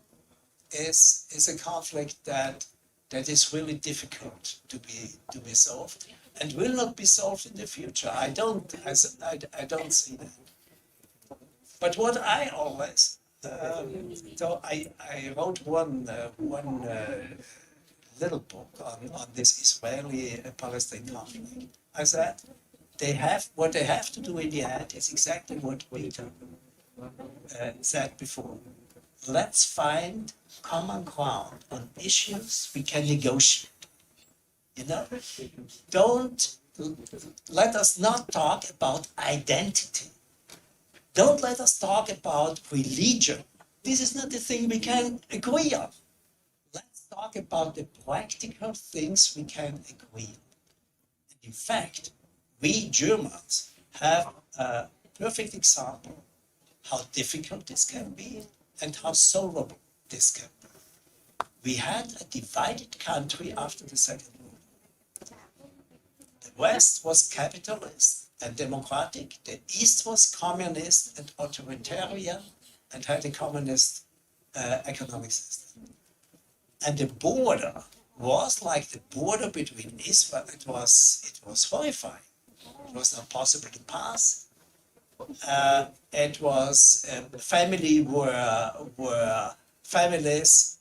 a conflict that is really difficult to be solved and will not be solved in the future. I don't see that. But what I always so I wrote one little book on this Israeli-Palestine conflict. I said what they have to do in the end is exactly what Peter said before. Let's find common ground on issues we can negotiate. You know, don't let us not talk about identity. Don't let us talk about religion. This is not the thing we can agree on. Let's talk about the practical things we can agree on. And in fact, we Germans have a perfect example how difficult this can be and how solvable this can be. We had a divided country after the Second World War. The West was capitalist and democratic. The East was communist and authoritarian and had a communist economic system. And the border was like the border between Israel. It was horrifying. It was not possible to pass. It was families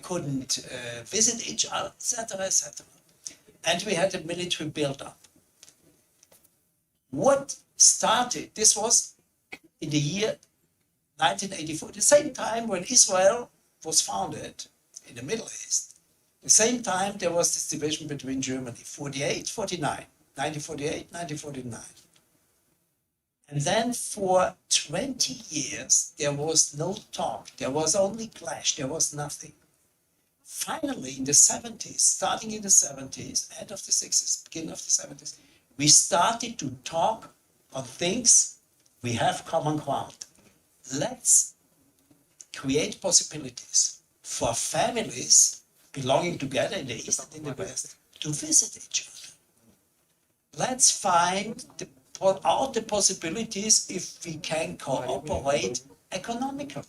couldn't visit each other, etc., etc. And we had a military build-up. What started, this was in the year 1984, the same time when Israel was founded in the Middle East, the same time there was this division between Germany, 1948, 1949. And then for 20 years, there was no talk, there was only clash, there was nothing. Finally, in the 70s, starting in the 70s, end of the 60s, beginning of the 70s, we started to talk on things we have common ground. Let's create possibilities for families belonging together in the East and in the West to visit each other. Let's find out the possibilities if we can cooperate economically.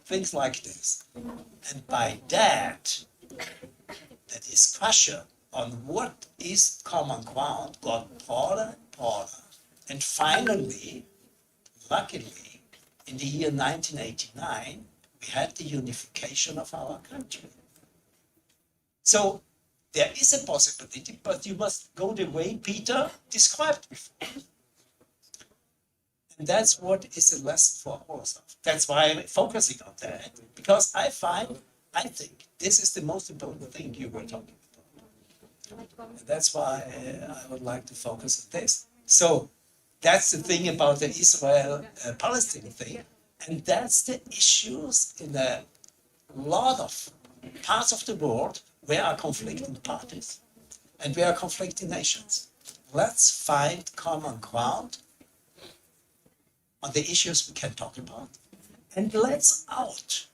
Things like this. And by that, the discussion on what is common ground got broader and broader. And finally, luckily, in the year 1989, we had the unification of our country. So there is a possibility, but you must go the way Peter described before. And that's what is a lesson for all of us. That's why I'm focusing on that, because I think this is the most important thing you were talking about. And that's why I would like to focus on this. So that's the thing about the Israel-Palestine thing. And that's the issues in a lot of parts of the world where are conflicting parties and where are conflicting nations. Let's find common ground on the issues we can talk about. And let's out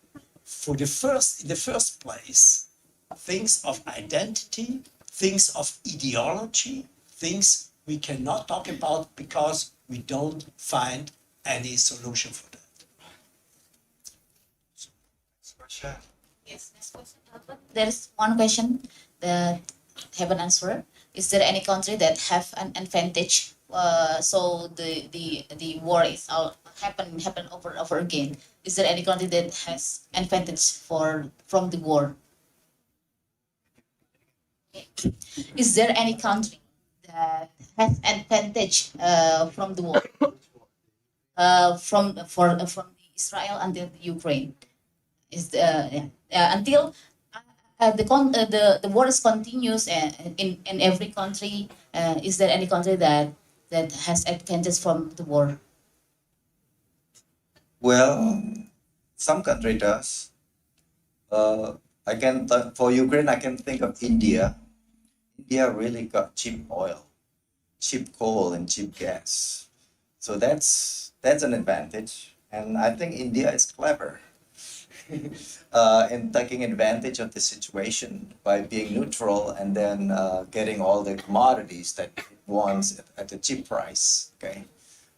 in the first place, things of identity, things of ideology, things we cannot talk about because we don't find any solution for that. Yes, next question. There's one question that have an answer. Is there any country that have an advantage? So the war is happen over again. Is there any country that has advantage from the war? Is there any country that has advantage from the war, from Israel until the Ukraine? Is until the war is continuous in every country? Is there any country that has advantage from the war? Well, some country does. I can for Ukraine, I can think of India. India really got cheap oil, cheap coal, and cheap gas. So that's an advantage, and I think India is clever in taking advantage of the situation by being neutral and then getting all the commodities that it wants at a cheap price. Okay,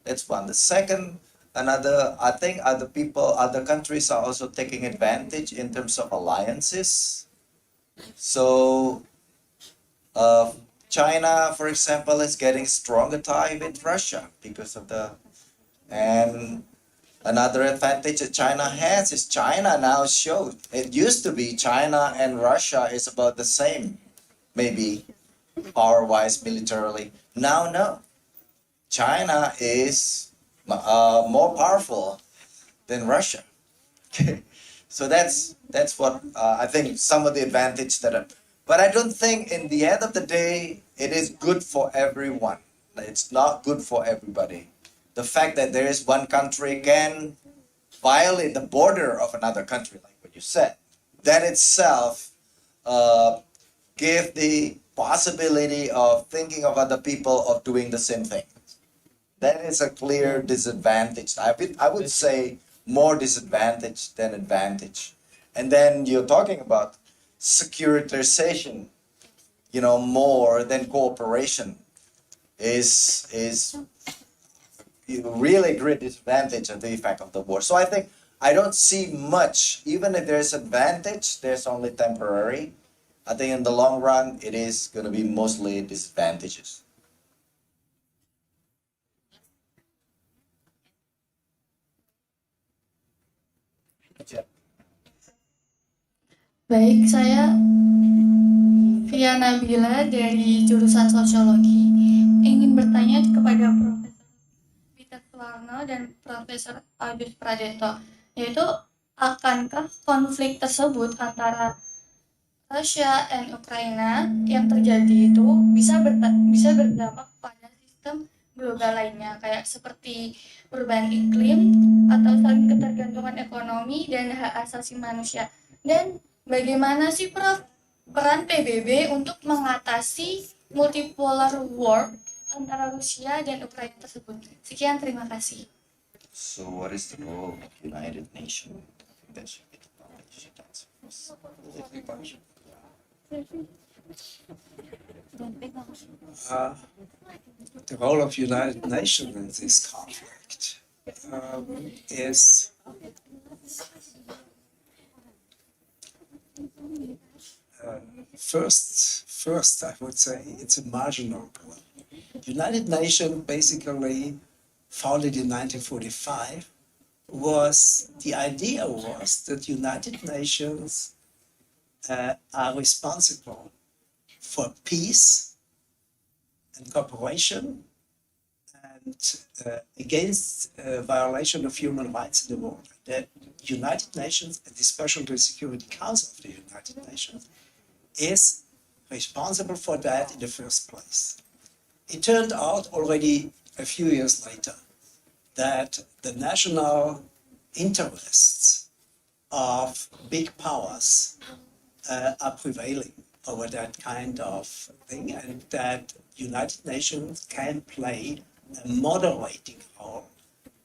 that's one. The second, I think other countries are also taking advantage in terms of alliances. So uh, China, for example, is getting stronger tie with Russia because of and another advantage that China has is China now shows, it used to be China and Russia is about the same, maybe power-wise militarily. Now, no. China is more powerful than Russia. Okay, so that's what I think some of the advantage that. But I don't think in the end of the day it is good for everyone. It's not good for everybody. The fact that there is one country can violate the border of another country, like what you said, that itself give the possibility of thinking of other people of doing the same thing. That is a clear disadvantage. I would say more disadvantage than advantage. And then you're talking about securitization, more than cooperation is really great disadvantage of the effect of the war. So I think I don't see much, even if there's advantage, there's only temporary. I think in the long run, it is going to be mostly disadvantages. Yeah. Baik, saya Via Nabila dari jurusan Sosiologi ingin bertanya kepada Profesor Peter Suwarno dan Profesor Agus Pradeto, yaitu akankah konflik tersebut antara Rusia dan Ukraina yang terjadi itu bisa berdampak pada sistem global lainnya, kayak seperti perubahan iklim atau saling ketergantungan ekonomi dan hak asasi manusia. Dan bagaimana sih Prof peran PBB untuk mengatasi multipolar war antara Rusia dan Ukraina tersebut? Sekian, terima kasih. So what is the role of United Nations? That should be the part that you should answer first. The role of United Nations in this conflict is first I would say it's a marginal one. United Nations, basically founded in 1945, the idea was that United Nations are responsible for peace and cooperation and against violation of human rights in the world. The United Nations, and especially the Security Council of the United Nations, is responsible for that in the first place. It turned out already a few years later that the national interests of big powers are prevailing over that kind of thing, and that United Nations can play a moderating role.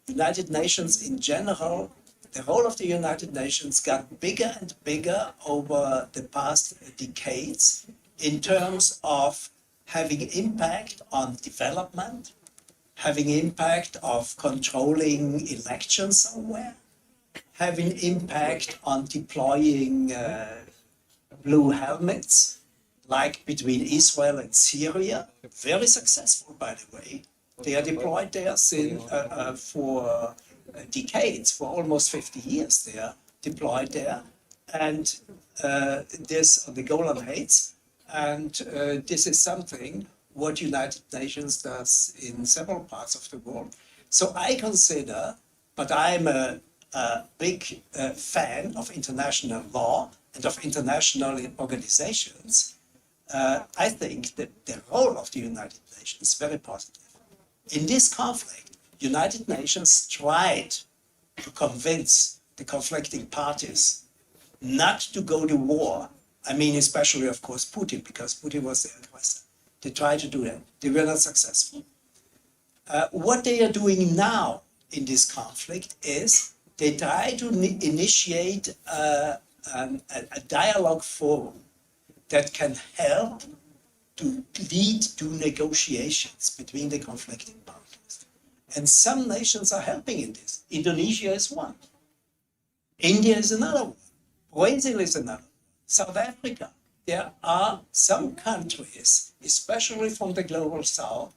United Nations in general, the role of the United Nations got bigger and bigger over the past decades in terms of having impact on development, having impact of controlling elections somewhere, having impact on deploying blue helmets, like between Israel and Syria, very successful, by the way. They are deployed there for decades, for almost 50 years. They are deployed there, and this on the Golan Heights. And this is something what United Nations does in several parts of the world. So I consider, but I'm a big fan of international law and of international organizations. I think that the role of the United Nations is very positive. In this conflict, United Nations tried to convince the conflicting parties not to go to war. I mean, especially, of course, Putin, because Putin was the aggressor. They tried to do that. They were not successful. What they are doing now in this conflict is they try to initiate a dialogue forum that can help to lead to negotiations between the conflicting parties. And some nations are helping in this. Indonesia is one. India is another one. Brazil is another. South Africa. There are some countries, especially from the global south,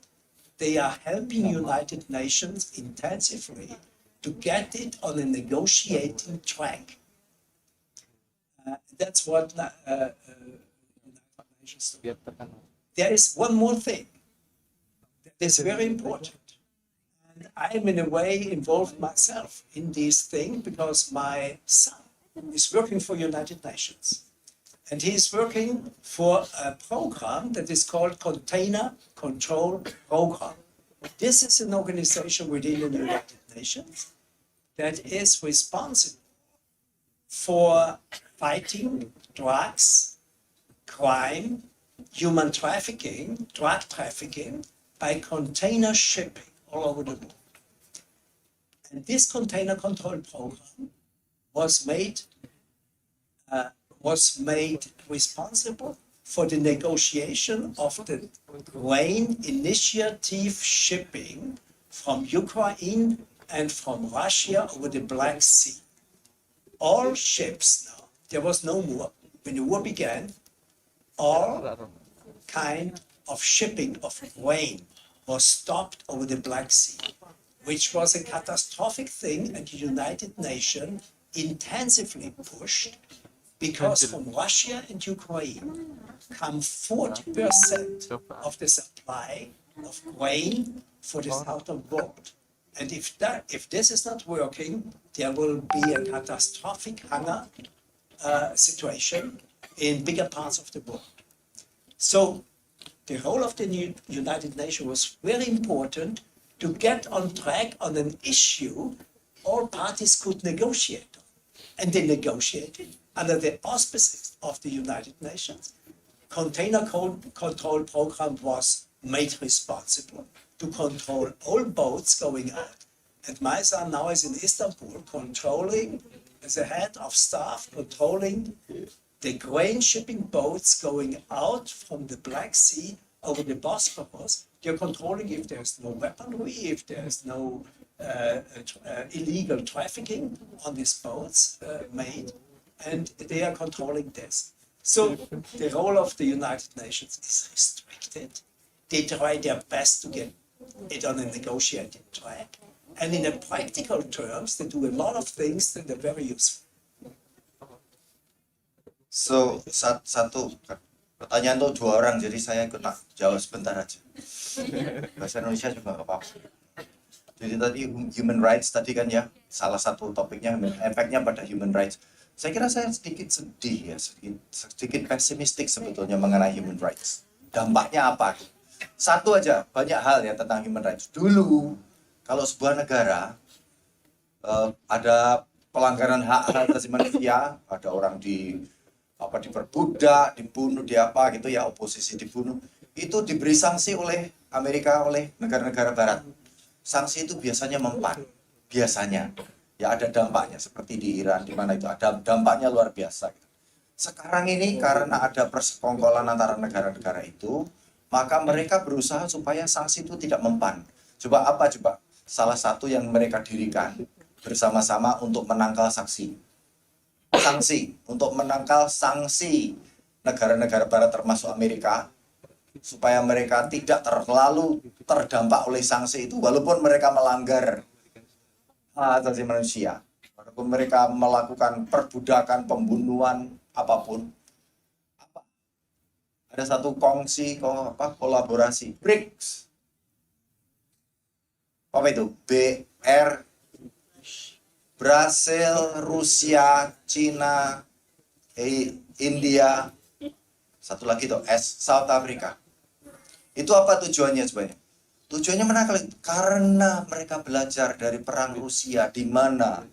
they are helping United Nations intensively to get it on a negotiating track. That's what United Nations do. There is one more thing that is very important. And I'm in a way involved myself in this thing because my son is working for United Nations. And he is working for a program that is called Container Control Program. This is an organization within the United Nations that is responsible for fighting drugs, crime, human trafficking, drug trafficking by container shipping all over the world. And this container control program was made responsible for the negotiation of the grain initiative shipping from Ukraine and from Russia over the Black Sea. All ships now, there was no war. When the war began, all kind of shipping of grain was stopped over the Black Sea, which was a catastrophic thing, and the United Nations intensively pushed because from Russia and Ukraine come 40% of the supply of grain for the southern world. And if this is not working, there will be a catastrophic hunger situation in bigger parts of the world. So the role of the United Nations was very important to get on track on an issue all parties could negotiate on. And they negotiated under the auspices of the United Nations. Container control program was made responsible to control all boats going out. And my son now is in Istanbul controlling, as a head of staff, controlling the grain shipping boats going out from the Black Sea over the Bosphorus. They're controlling if there's no weaponry, if there's no illegal trafficking on these boats made, and they are controlling this. So the role of the United Nations is restricted. They try their best to get it on a negotiating track. And in the practical terms, they do a lot of things that are very useful. So, satu pertanyaan untuk dua orang, jadi saya ikut jawab sebentar aja. Bahasa Indonesia juga nggak apa-apa. Jadi tadi human rights tadi kan ya, salah satu topiknya efeknya pada human rights. Saya kira saya sedikit sedih ya, sedikit pesimistik sebetulnya mengenai human rights. Dampaknya apa? Satu aja, banyak hal ya tentang human rights. Dulu, kalau sebuah negara ada pelanggaran hak asasi manusia, ada orang diperbudak, dibunuh, gitu ya, oposisi dibunuh, itu diberi sanksi oleh Amerika, oleh negara-negara Barat. Sanksi itu biasanya mempan, biasanya ya ada dampaknya, seperti di Iran, di mana itu ada dampaknya luar biasa. Sekarang ini karena ada persekongkolan antara negara-negara itu, maka mereka berusaha supaya sanksi itu tidak mempan. Coba apa coba? Salah satu yang mereka dirikan bersama-sama untuk menangkal sanksi untuk menangkal sanksi negara-negara Barat termasuk Amerika, supaya mereka tidak terlalu terdampak oleh sanksi itu, walaupun mereka melanggar hak asasi manusia, walaupun mereka melakukan perbudakan, pembunuhan, apapun. ada satu kolaborasi BRICS. Apa itu? Brasil, Rusia, Cina, India, satu lagi tuh South Africa. Itu apa tujuannya sebenarnya? Tujuannya mana? Karena mereka belajar dari perang Rusia, di mana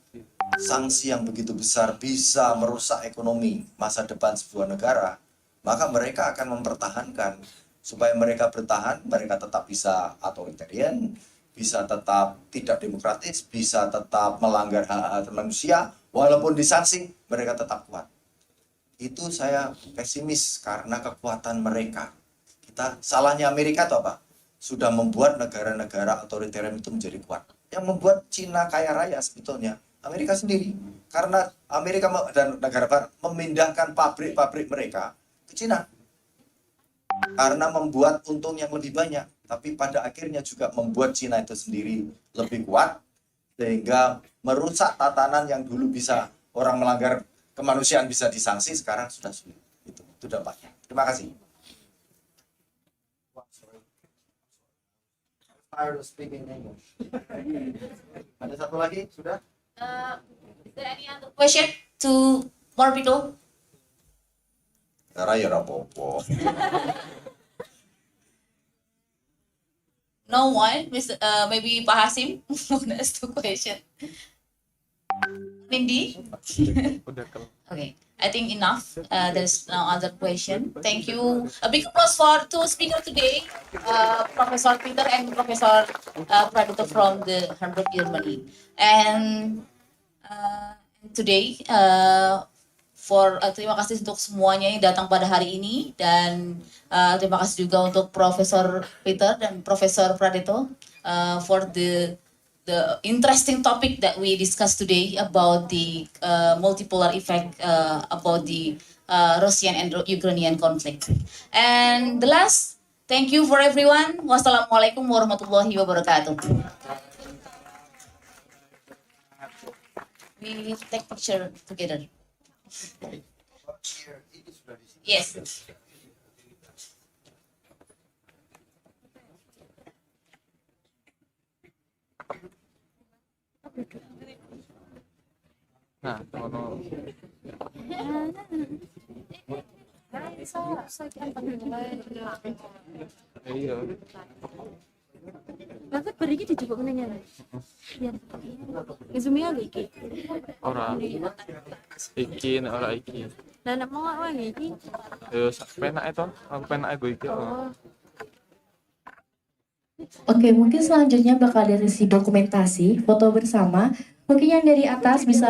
sanksi yang begitu besar bisa merusak ekonomi masa depan sebuah negara, maka mereka akan mempertahankan. Supaya mereka bertahan, mereka tetap bisa authoritarian, bisa tetap tidak demokratis, bisa tetap melanggar hak-hak manusia, walaupun disanksi, mereka tetap kuat. Itu saya pesimis karena kekuatan mereka. Salahnya Amerika itu apa? Sudah membuat negara-negara otoritarian itu menjadi kuat. Yang membuat Cina kaya raya sebetulnya Amerika sendiri. Karena Amerika dan negara barat memindahkan pabrik-pabrik mereka ke Cina. Karena membuat untung yang lebih banyak. Tapi pada akhirnya juga membuat Cina itu sendiri lebih kuat, sehingga merusak tatanan yang dulu bisa orang melanggar kemanusiaan bisa disanksi, sekarang sudah sulit. Itu dampaknya. Terima kasih. Ada satu lagi, sudah? Is there any other question to more people? Raya rapopo. No one, maybe Pak Hasim want to ask the question. Mindy? Okay, I think enough. There's no other question. Thank you. A big applause for two speakers today, Professor Peter and Professor Pradito from the Hamburg, Germany. And today, terima kasih untuk semuanya yang datang pada hari ini, dan terima kasih juga untuk Profesor Peter dan Profesor Pradito for the interesting topic that we discussed today about the multipolar effect about the Russian and Ukrainian conflict. And the last, thank you for everyone. Wassalamualaikum warahmatullahi wabarakatuh. We take picture together. Yes. Nah, kalau iya. Bakit pergi dicoba menanya. Biar Izumi iki. Ora. Iki ora iki. Lah nek mau awak iki. Yo penak itu, aku penak gue iki. Oke, mungkin selanjutnya bakal ada sesi dokumentasi, foto bersama. Mungkin yang dari atas bisa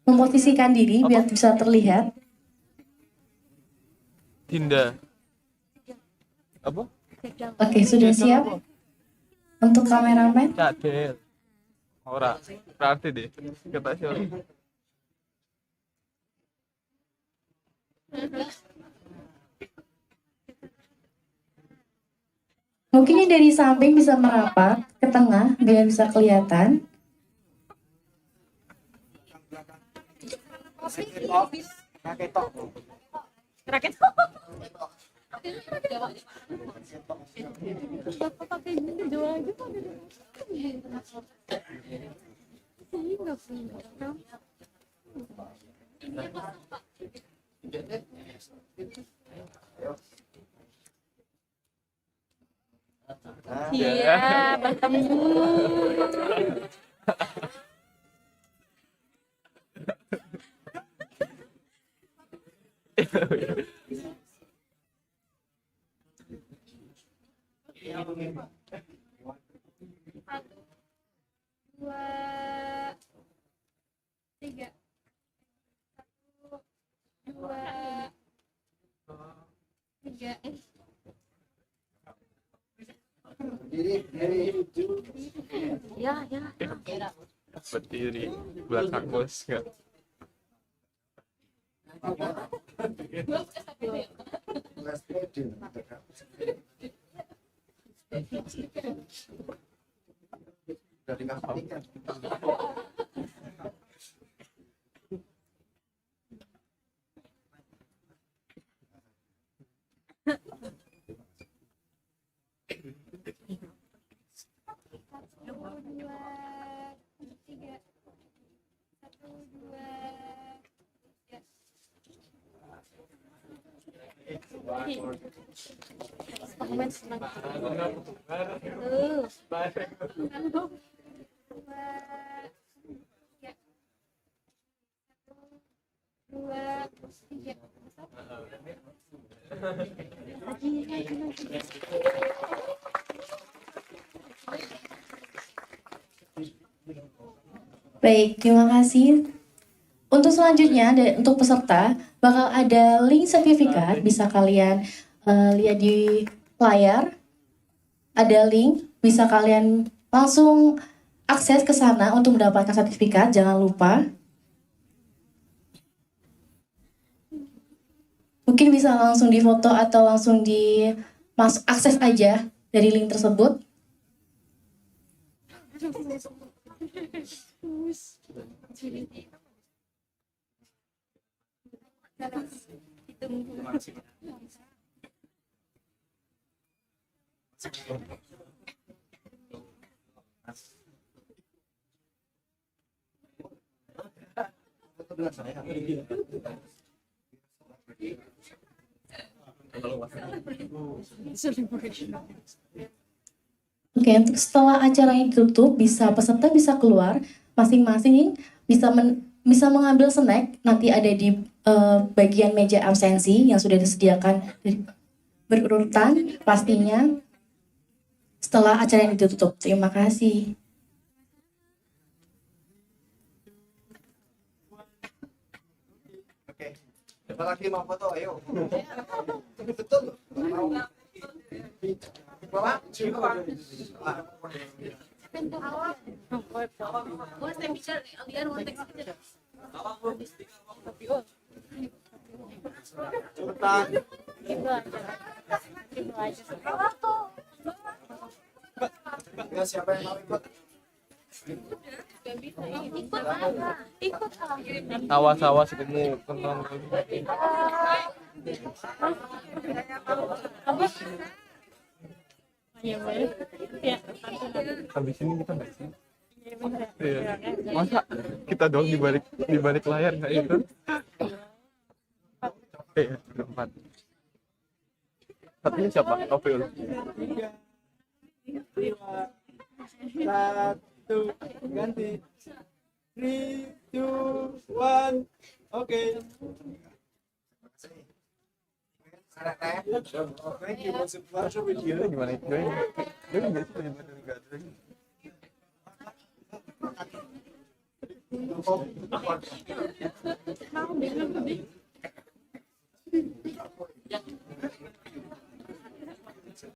memposisikan diri biar bisa terlihat. Dinda. Apa? Oke, sudah siap? Untuk kameramen? Cadel. Ora, berarti deh. Kata siapa? Mungkin yang dari samping bisa merapat ke tengah biar bisa kelihatan. Iya, bertemu. Satu, dua, tiga. Satu, dua, tiga. Ya, ya. Berdiri belakang bos enggak? Komen senang. Dua, tiga. Baik, terima kasih. Untuk selanjutnya, untuk peserta, bakal ada link sertifikat, bisa kalian lihat di layar. Ada link, bisa kalian langsung akses ke sana untuk mendapatkan sertifikat, jangan lupa. Mungkin bisa langsung difoto atau langsung akses aja dari link tersebut. Oke, untuk setelah acara ini ditutup, peserta bisa keluar, masing-masing bisa mengambil snack, nanti ada di bagian meja absensi yang sudah disediakan berurutan pastinya setelah acara ini ditutup. Terima kasih. Oke, siapa lagi mau foto? Ayo. Betul. Bawa. Cepetan. Ya, siapa yang mau ikut? Ikut Awas ketemu penonton. Iya boleh. Ya. Habis ini kita nggak sih? Iya. Masa kita doang di balik layar nggak itu? Berempat. Satunya siapa? Opil. 3, 2, 1, ganti. 3, 2, 1, oke. Thank you, was a pleasure with you. Gimana? Join nggak sih nggak ada? Mau